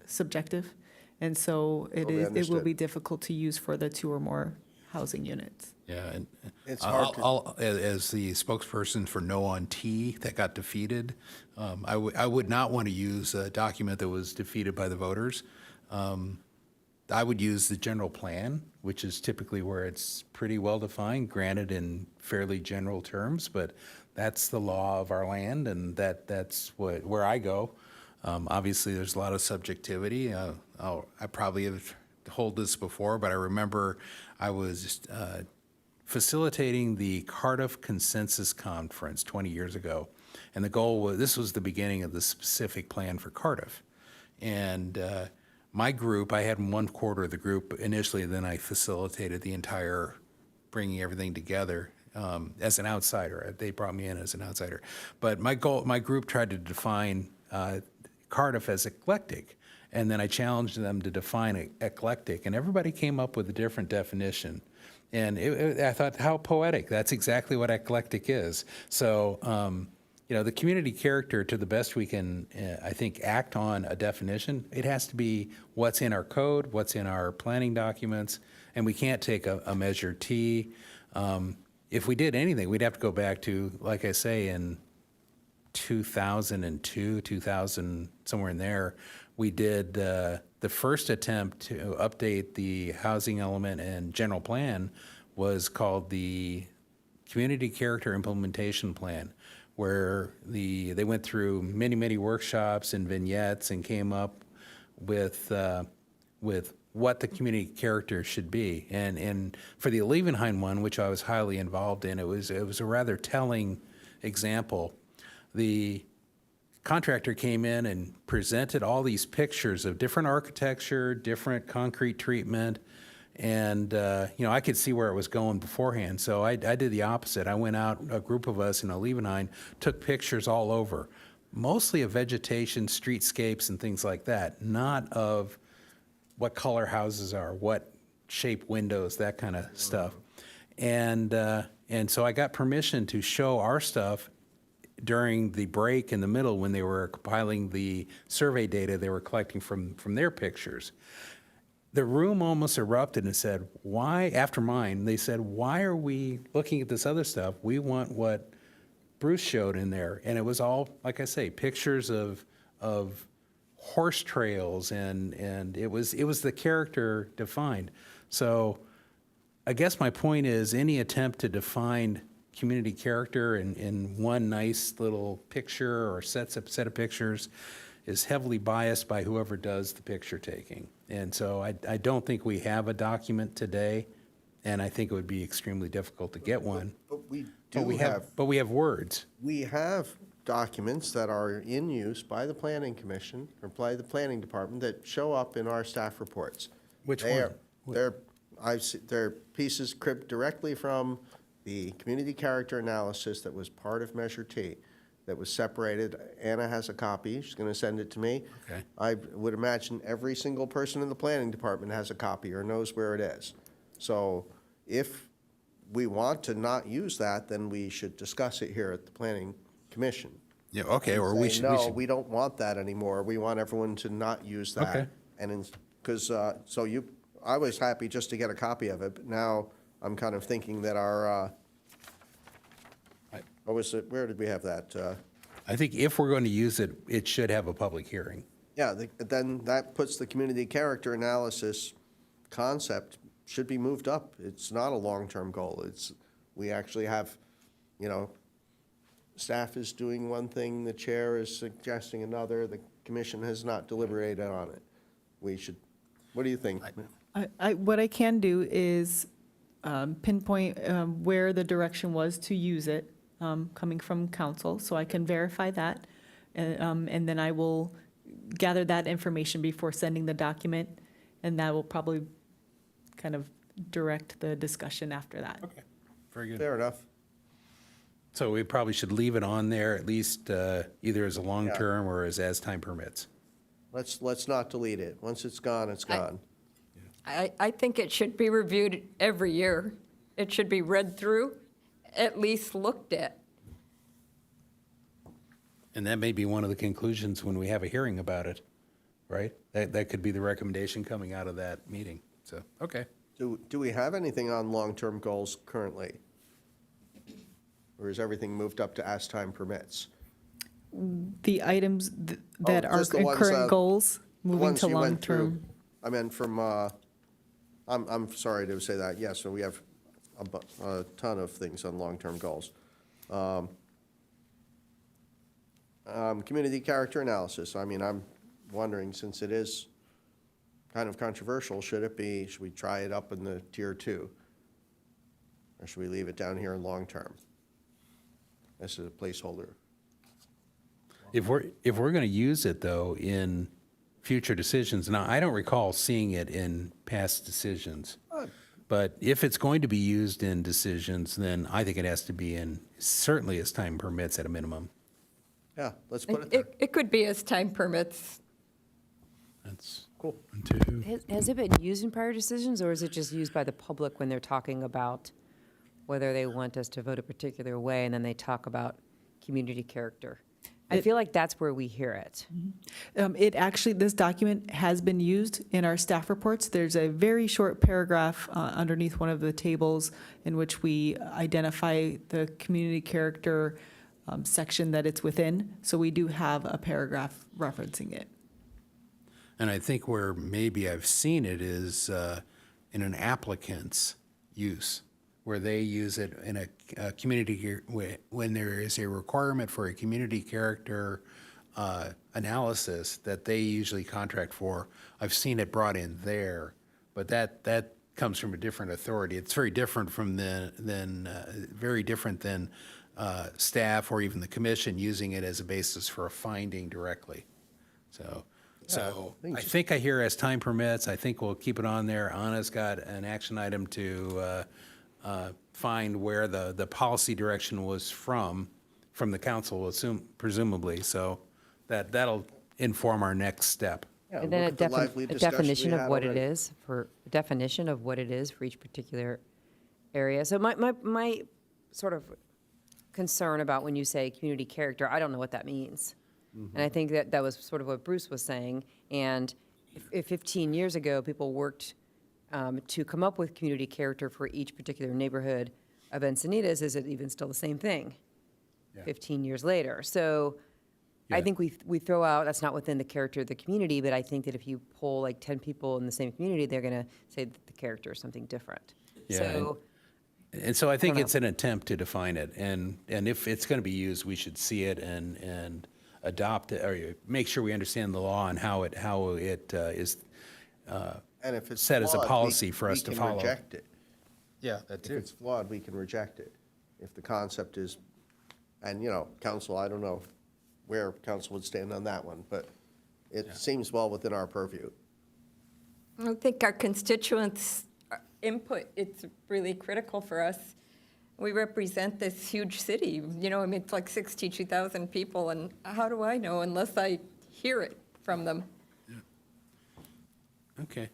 subjective, and so it will be difficult to use for the 2 or more housing units. Yeah, and It's hard as the spokesperson for No on T that got defeated, I would not want to use a document that was defeated by the voters. I would use the general plan, which is typically where it's pretty well defined, granted in fairly general terms, but that's the law of our land, and that's where I go. Obviously, there's a lot of subjectivity. I probably have told this before, but I remember I was facilitating the Cardiff Consensus Conference 20 years ago, and the goal was, this was the beginning of the specific plan for Cardiff. And my group, I had 1/4 of the group initially, then I facilitated the entire bringing everything together as an outsider. They brought me in as an outsider. But my group tried to define Cardiff as eclectic, and then I challenged them to define eclectic, and everybody came up with a different definition. And I thought, how poetic. That's exactly what eclectic is. So, the community character, to the best we can, I think, act on a definition, it has to be what's in our code, what's in our planning documents, and we can't take a Measure T. If we did anything, we'd have to go back to, like I say, in 2002, 2000, somewhere in there, we did the first attempt to update the housing element and general plan was called the Community Character Implementation Plan, where they went through many workshops and vignettes and came up with what the community character should be. And for the Levenheim one, which I was highly involved in, it was a rather telling example. The contractor came in and presented all these pictures of different architecture, different concrete treatment, and I could see where it was going beforehand. So I did the opposite. I went out, a group of us in Levenheim, took pictures all over, mostly of vegetation, streetscapes, and things like that, not of what color houses are, what shape windows, that kind of stuff. And so I got permission to show our stuff during the break in the middle when they were compiling the survey data they were collecting from their pictures. The room almost erupted and said, why, after mine, they said, why are we looking at this other stuff? We want what Bruce showed in there. And it was all, like I say, pictures of horse trails, and it was the character defined. So I guess my point is, any attempt to define community character in one nice little picture or set of pictures is heavily biased by whoever does the picture taking. And so I don't think we have a document today, and I think it would be extremely difficult to get one. But we But do we have, but we have words. we have documents that are in use by the planning commission or by the planning department that show up in our staff reports. Which They are- one? They're pieces cribbed directly from the community character analysis that was part of Measure T, that was separated. Anna has a copy. She's going to send it to me. Okay. I would imagine every single person in the planning department has a copy or knows where it is. So if we want to not use that, then we should discuss it here at the planning commission. Yeah, okay, or we Say, should. no, we don't want that anymore. We want everyone to not use that. Okay. And because, I was happy just to get a copy of it, but now I'm kind of thinking that our, what was it, where did we have that? I think if we're going to use it, it should have a public hearing. Yeah, then that puts the community character analysis concept should be moved up. It's not a long-term goal. We actually have, staff is doing one thing, the chair is suggesting another, the commission has not deliberated on it. We should, what do you think? What I can do is pinpoint where the direction was to use it, coming from council, so I can verify that. And then I will gather that information before sending the document, and that will probably kind of direct the discussion after that. Okay, very good. Fair enough. So we probably should leave it on there, at least either as a long-term or as time permits. Let's not delete it. Once it's gone, it's gone. I think it should be reviewed every year. It should be read through, at least looked at. And that may be one of the conclusions when we have a hearing about it, right? That could be the recommendation coming out of that meeting. So, okay. Do we have anything on long-term goals currently? Or is everything moved up to as time permits? The items that are just the ones, current goals, The moving ones to you went through. long-term. I meant from, I'm sorry to say that, yes, so we have a ton of things on long-term goals. Community character analysis, I'm wondering, since it is kind of controversial, should we try it up in the tier 2? Or should we leave it down here in long-term? This is a placeholder. If we're going to use it, though, in future decisions, now, I don't recall seeing it in past decisions. But if it's going to be used in decisions, then I think it has to be in, certainly as time permits at a minimum. Yeah, let's put it there. It could be as time permits. That's Cool. 1, 2. Has it been used in prior decisions, or is it just used by the public when they're talking about whether they want us to vote a particular way, and then they talk about community character? I feel like that's where we hear it. This document has been used in our staff reports. There's a very short paragraph underneath one of the tables in which we identify the community character section that it's within. So we do have a paragraph referencing it. And I think where maybe I've seen it is in an applicant's use, where they use it in a community, when there is a requirement for a community character analysis that they usually contract for. I've seen it brought in there, but that comes from a different authority. It's very different from very different than staff or even the commission using it as a basis for a finding directly. So I think I hear as time permits. I think we'll keep it on there. Anna's got an action item to find where the policy direction was from the council, presumably. So that'll inform our next step. Yeah, And then look at the lively a discussion definition we of had what it already. is, for each particular area. So my sort of concern about when you say community character, I don't know what that means. And I think that was sort of what Bruce was saying. And if 15 years ago, people worked to come up with community character for each particular neighborhood of Encinitas, is it even still the same thing 15 years later? So I think we throw out, that's not within the character of the community, but I think that if you poll like 10 people in the same community, they're going to say that the character is something different. Yeah, So, And so I think know. it's an attempt to define it, and if it's going to be used, we should see it and adopt it, or make sure we understand the law and how it is And if it's set as a flawed, policy for us to We follow. can reject it. Yeah, that If it's flawed, we can reject it. If the concept is, and, council, I don't know where council would stand on that one, but it seems well within our purview. I think our constituents' input, it's really critical for us. We represent this huge city, it's like 62,000 people, and how do I know unless I hear it from them? Okay.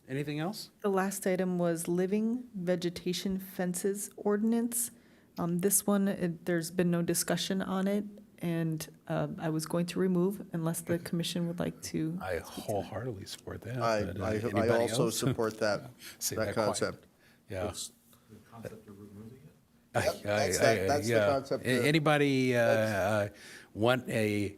Anything else? The last item was living vegetation fences ordinance. This one, there's been no discussion on it, and I was going to remove unless the commission would like to. I wholeheartedly support that. I but, I anybody also else? support that, Say that that quiet. concept. Yeah. It's- Yep, that's the yeah. concept. Anybody want a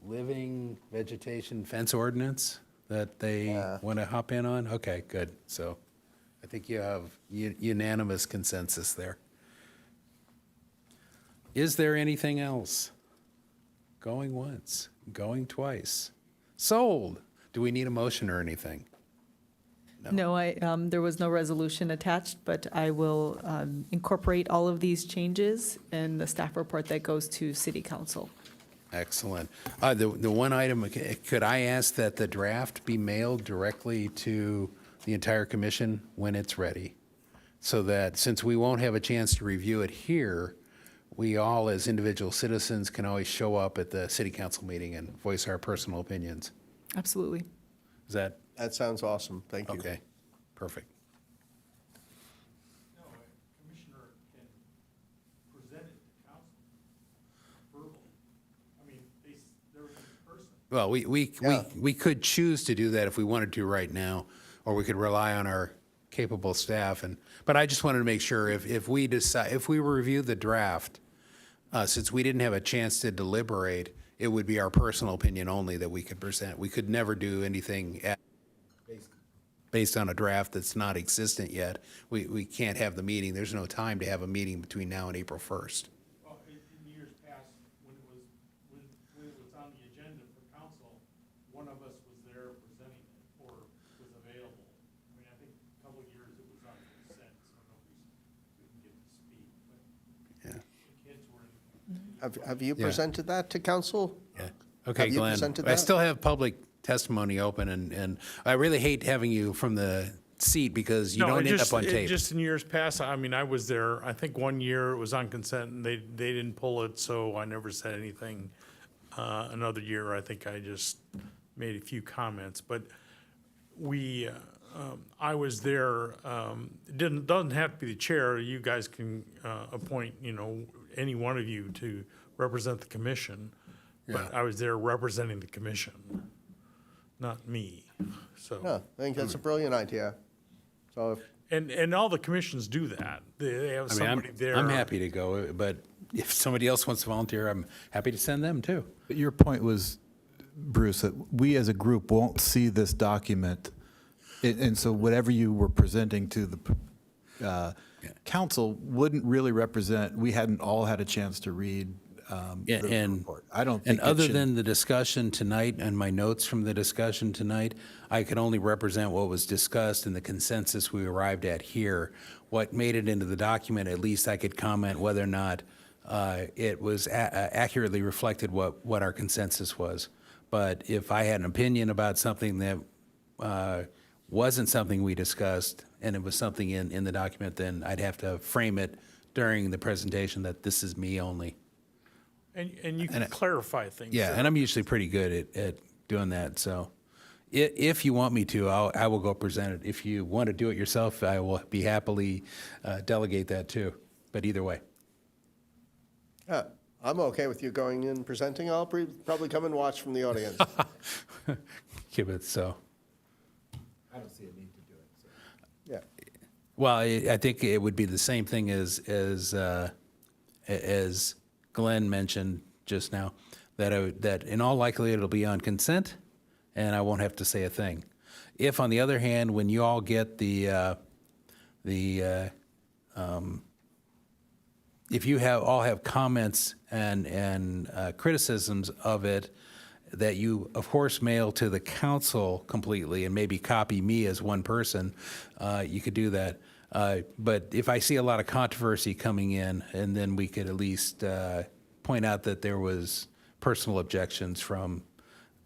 living vegetation fence ordinance that they Yeah. want to hop in on? Okay, good. So I think you have unanimous consensus there. Is there anything else? Going once, going twice. Sold. Do we need a motion or anything? No, there was no resolution attached, but I will incorporate all of these changes in the staff report that goes to city council. Excellent. The one item, could I ask that the draft be mailed directly to the entire commission when it's ready? So that, since we won't have a chance to review it here, we all, as individual citizens, can always show up at the city council meeting and voice our personal opinions. Absolutely. Is that, That sounds awesome. Thank you. okay, perfect. No, a commissioner can present it to council verbally. I mean, they're in person. Well, Yeah. we could choose to do that if we wanted to right now, or we could rely on our capable staff. But I just wanted to make sure if we review the draft, since we didn't have a chance to deliberate, it would be our personal opinion only that we could present. We could never do anything based on a draft that's not existent yet. We can't have the meeting. There's no time to have a meeting between now and April 1st. Well, in years past, when it was on the agenda for council, one of us was there presenting it or was available. I mean, I think a couple of years it was on consent, so nobody didn't get to speak, but Yeah. the kids were in. Have you Yeah. presented that to council? Yeah. Okay, Have you Glenn. presented I that? still have public testimony open, and I really hate having you from the seat because you No, don't it end just- up on it tape. Just in years past, I mean, I was there, I think one year it was on consent and they didn't pull it, so I never said anything. Another year, I think I just made a few comments, but I was there, doesn't have to be the chair, you guys can appoint, any one of you to represent the commission. But Yeah. I was there representing the commission, not me, so. No, I think that's a brilliant idea. So if, And all the commissions do that. They have I mean, somebody there. I'm happy to go, but if somebody else wants to volunteer, I'm happy to send them too. But your point was, Bruce, that we as a group won't see this document. And so whatever you were presenting to the council wouldn't really represent, we hadn't all had a chance to read Yeah, the and- report. I don't And think it other should. than the discussion tonight and my notes from the discussion tonight, I could only represent what was discussed and the consensus we arrived at here. What made it into the document, at least I could comment whether or not it was accurately reflected what our consensus was. But if I had an opinion about something that wasn't something we discussed and it was something in the document, then I'd have to frame it during the presentation that this is me only. And you can clarify things. Yeah, and I'm usually pretty good at doing that, so if you want me to, I will go present it. If you want to do it yourself, I will be happily delegate that too, but either way. yeah, I'm okay with you going in and presenting. I'll probably come and watch from the audience. Give it, so. I don't see a need to do it. So. Yeah. Well, I think it would be the same thing as Glenn mentioned just now. that in all likelihood it'll be on consent, and I won't have to say a thing. If, on the other hand, when you all get if you all have comments and criticisms of it, that you, of course, mail to the council completely and maybe copy me as one person, you could do that. But if I see a lot of controversy coming in, and then we could at least point out that there was personal objections from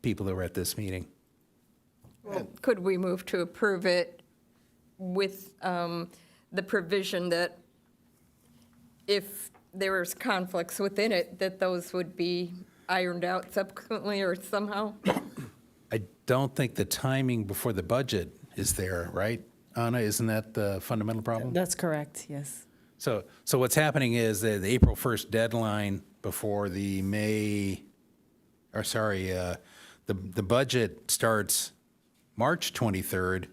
people that were at this meeting. Well, could we move to approve it with the provision that if there was conflicts within it, that those would be ironed out subsequently or somehow? I don't think the timing before the budget is there, right? Anna, isn't that the fundamental problem? That's correct, yes. So what's happening is that the April 1st deadline before the the budget starts March 23rd,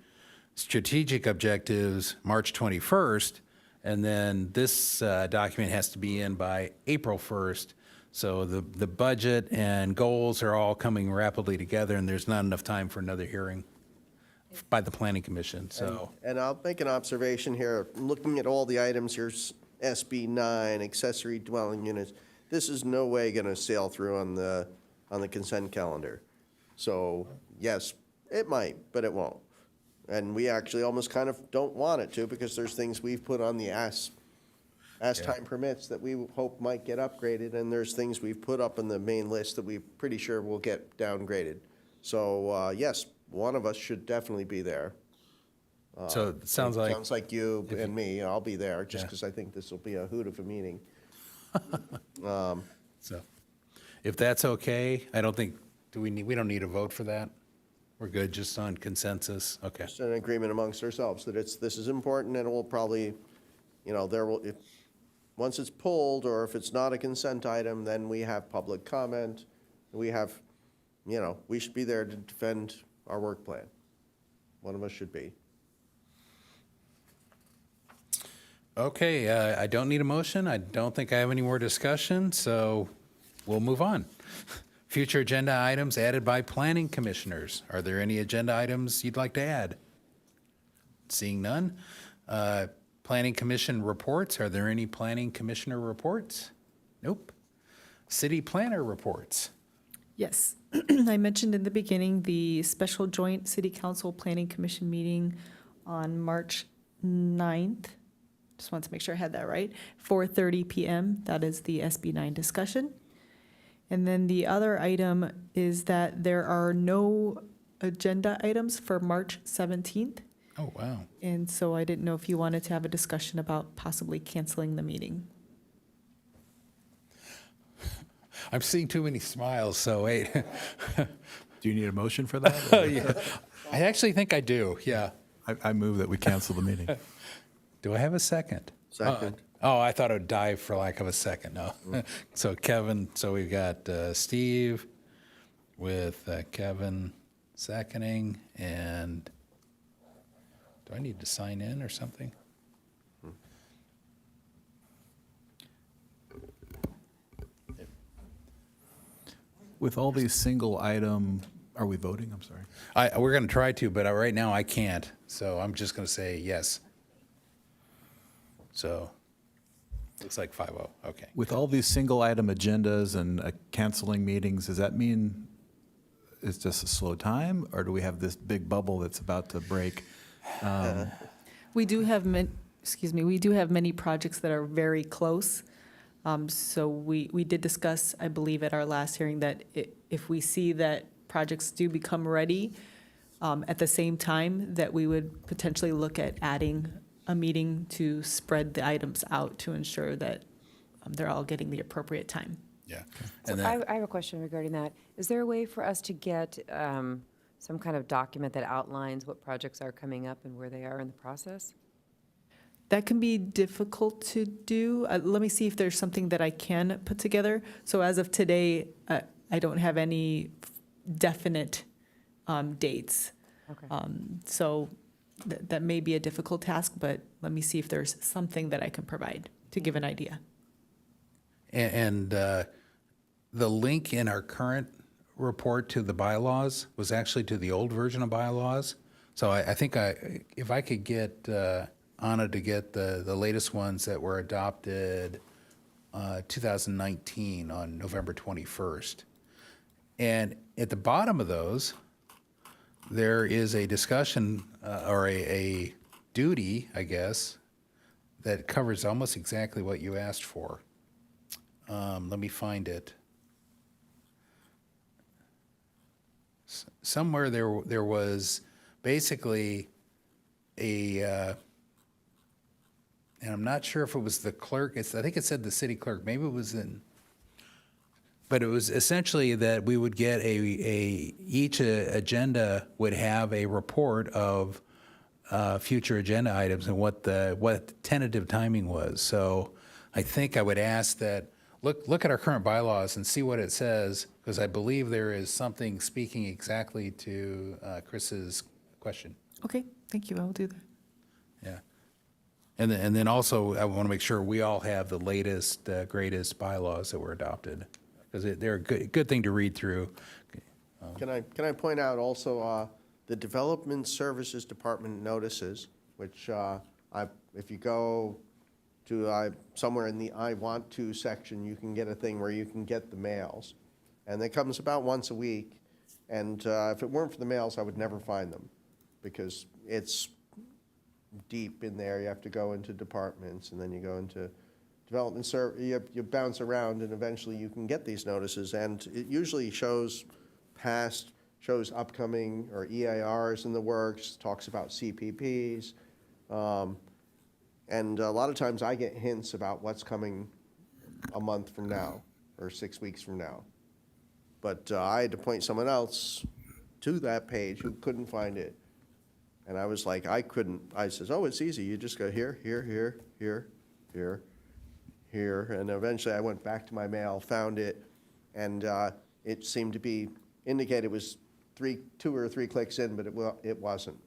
strategic objectives March 21st, and then this document has to be in by April 1st. So the budget and goals are all coming rapidly together, and there's not enough time for another hearing by the Planning Commission, so. And I'll make an observation here, looking at all the items here, SB 9, accessory dwelling units, this is no way going to sail through on the consent calendar. So, yes, it might, but it won't. And we actually almost kind of don't want it to, because there's things we've put on the as time permits that we hope might get upgraded, and there's things we've put up in the main list that we're pretty sure will get downgraded. So, yes, one of us should definitely be there. So it sounds like. Sounds like you and me, I'll be there, just because I think this will be a hoot of a meeting. So, if that's okay, I don't think, we don't need a vote for that? We're good, just on consensus? Okay. Just an agreement amongst ourselves that this is important, and it will probably, once it's pulled, or if it's not a consent item, then we have public comment. We have, we should be there to defend our work plan. One of us should be. Okay, I don't need a motion. I don't think I have any more discussion, so we'll move on. Future agenda items added by planning commissioners. Are there any agenda items you'd like to add? Seeing none. Planning commission reports. Are there any planning commissioner reports? Nope. City planner reports. Yes. I mentioned in the beginning the special joint city council planning commission meeting on March 9th. Just wanted to make sure I had that right. 4:30 p.m. That is the SB 9 discussion. And then the other item is that there are no agenda items for March 17th. Oh, wow. And so I didn't know if you wanted to have a discussion about possibly canceling the meeting. I'm seeing too many smiles, so wait. Do you need a motion for that? Oh, yeah. I actually think I do, yeah. I move that we cancel the meeting. Do I have a second? Second. Oh, I thought it would die for lack of a second, no. So Kevin, so we've got Steve with Kevin seconding, and do I need to sign in or something? With all these single item, are we voting? I'm sorry. We're going to try to, but right now I can't, so I'm just going to say yes. So, looks like 5-0, okay. With all these single item agendas and canceling meetings, does that mean it's just a slow time, or do we have this big bubble that's about to break? We do have, we do have many projects that are very close. So we did discuss, I believe, at our last hearing that if we see that projects do become ready at the same time, that we would potentially look at adding a meeting to spread the items out to ensure that they're all getting the appropriate time. Yeah. So And then, I have a question regarding that. Is there a way for us to get some kind of document that outlines what projects are coming up and where they are in the process? That can be difficult to do. Let me see if there's something that I can put together. So as of today, I don't have any definite dates. Okay. So that may be a difficult task, but let me see if there's something that I can provide to give an idea. and the link in our current report to the bylaws was actually to the old version of bylaws. So I think if I could get Anna to get the latest ones that were adopted 2019 on November 21st. And at the bottom of those, there is a discussion or a duty, I guess, that covers almost exactly what you asked for. Let me find it. Somewhere there was basically and I'm not sure if it was the clerk. I think it said the city clerk. Maybe it was but it was essentially that we would get each agenda would have a report of future agenda items and what the tentative timing was. So I think I would ask that look at our current bylaws and see what it says, because I believe there is something speaking exactly to Chris's question. Okay, thank you, I will do that. Yeah. And then also, I want to make sure we all have the latest, greatest bylaws that were adopted, because they're a good thing to read through. Can I point out also the Development Services Department notices, which if you go to somewhere in the I Want To section, you can get a thing where you can get the mails. And it comes about once a week. And if it weren't for the mails, I would never find them, because it's deep in there. You have to go into departments, and then you go into development you bounce around, and eventually you can get these notices. And it usually shows past, shows upcoming or EIRs in the works, talks about CPPs. And a lot of times I get hints about what's coming a month from now or 6 weeks from now. But I had to point someone else to that page who couldn't find it. And I was like, I couldn't. I says, oh, it's easy. You just go here, here, here, here, here, here. And eventually I went back to my mail, found it, and it seemed to be indicated it was 2 or 3 clicks in, but it wasn't.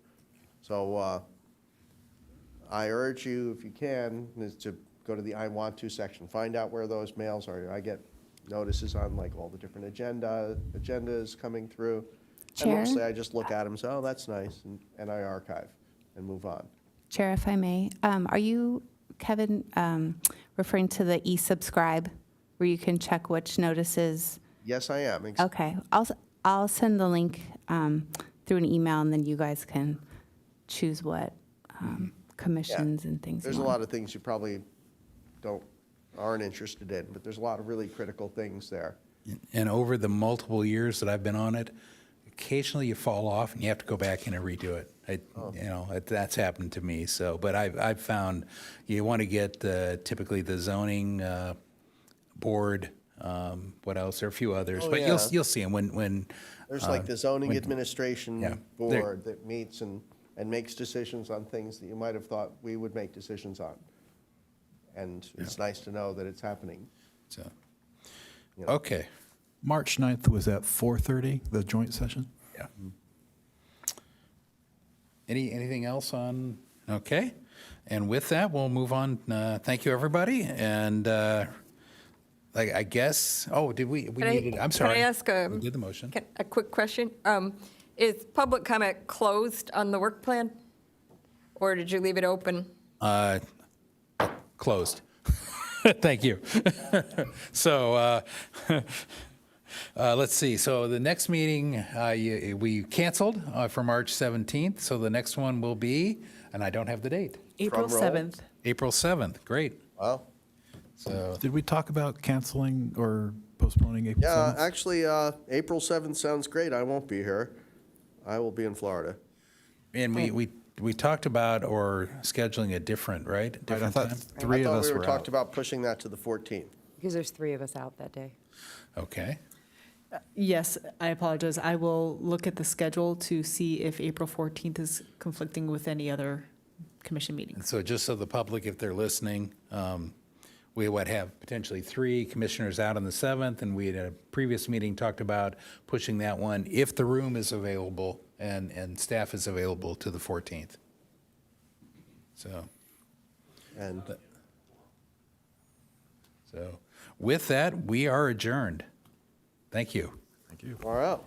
So I urge you, if you can, is to go to the I Want To section, find out where those mails are. I get notices on like all the different agendas coming through. Chair? And mostly I just look at them and say, oh, that's nice, and I archive and move on. Chair, if I may, are you, Kevin, referring to the e-subscribe where you can check which notices? Yes, I am. Okay, I'll send the link through an email, and then you guys can choose what commissions and things. There's a lot of things you probably aren't interested in, but there's a lot of really critical things there. And over the multiple years that I've been on it, occasionally you fall off and you have to go back in and redo it. That's happened to me. So, but I've found you want to get typically the zoning board. What else? There are a few others, Oh, but yeah. you'll see them when There's like the zoning when- administration yeah, board that meets and makes decisions on things that you might have thought we would make decisions on. And it's nice to know that it's happening. So, You know. okay. March 9th was at 4:30, the joint session? Yeah. Anything else on? Okay. And with that, we'll move on. Thank you, everybody. And I guess. Oh, did we needed? I'm sorry. Can I ask we did the motion. a quick question? Is public comment closed on the work plan? Or did you leave it open? Closed. Thank you. So let's see. So the next meeting we canceled for March 17th. So the next one will be, and I don't have the date. April Drum roll. 7th. April 7th. Great. Wow. So Did we talk about canceling or postponing April Yeah, 7th? actually, April 7th sounds great. I won't be here. I will be in Florida. and we talked about or scheduling a different, right? Right, I Different thought time. 3 of I us thought we were talked out. about pushing that to the 14th. Because there's 3 of us out that day. Okay. Yes, I apologize. I will look at the schedule to see if April 14th is conflicting with any other commission And meetings. so just so the public, if they're listening, we would have potentially 3 commissioners out on the 7th, and we, at a previous meeting, talked about pushing that one, if the room is available and staff is available, to the 14th. So, And with that, we are adjourned. Thank you. Thank you. All right.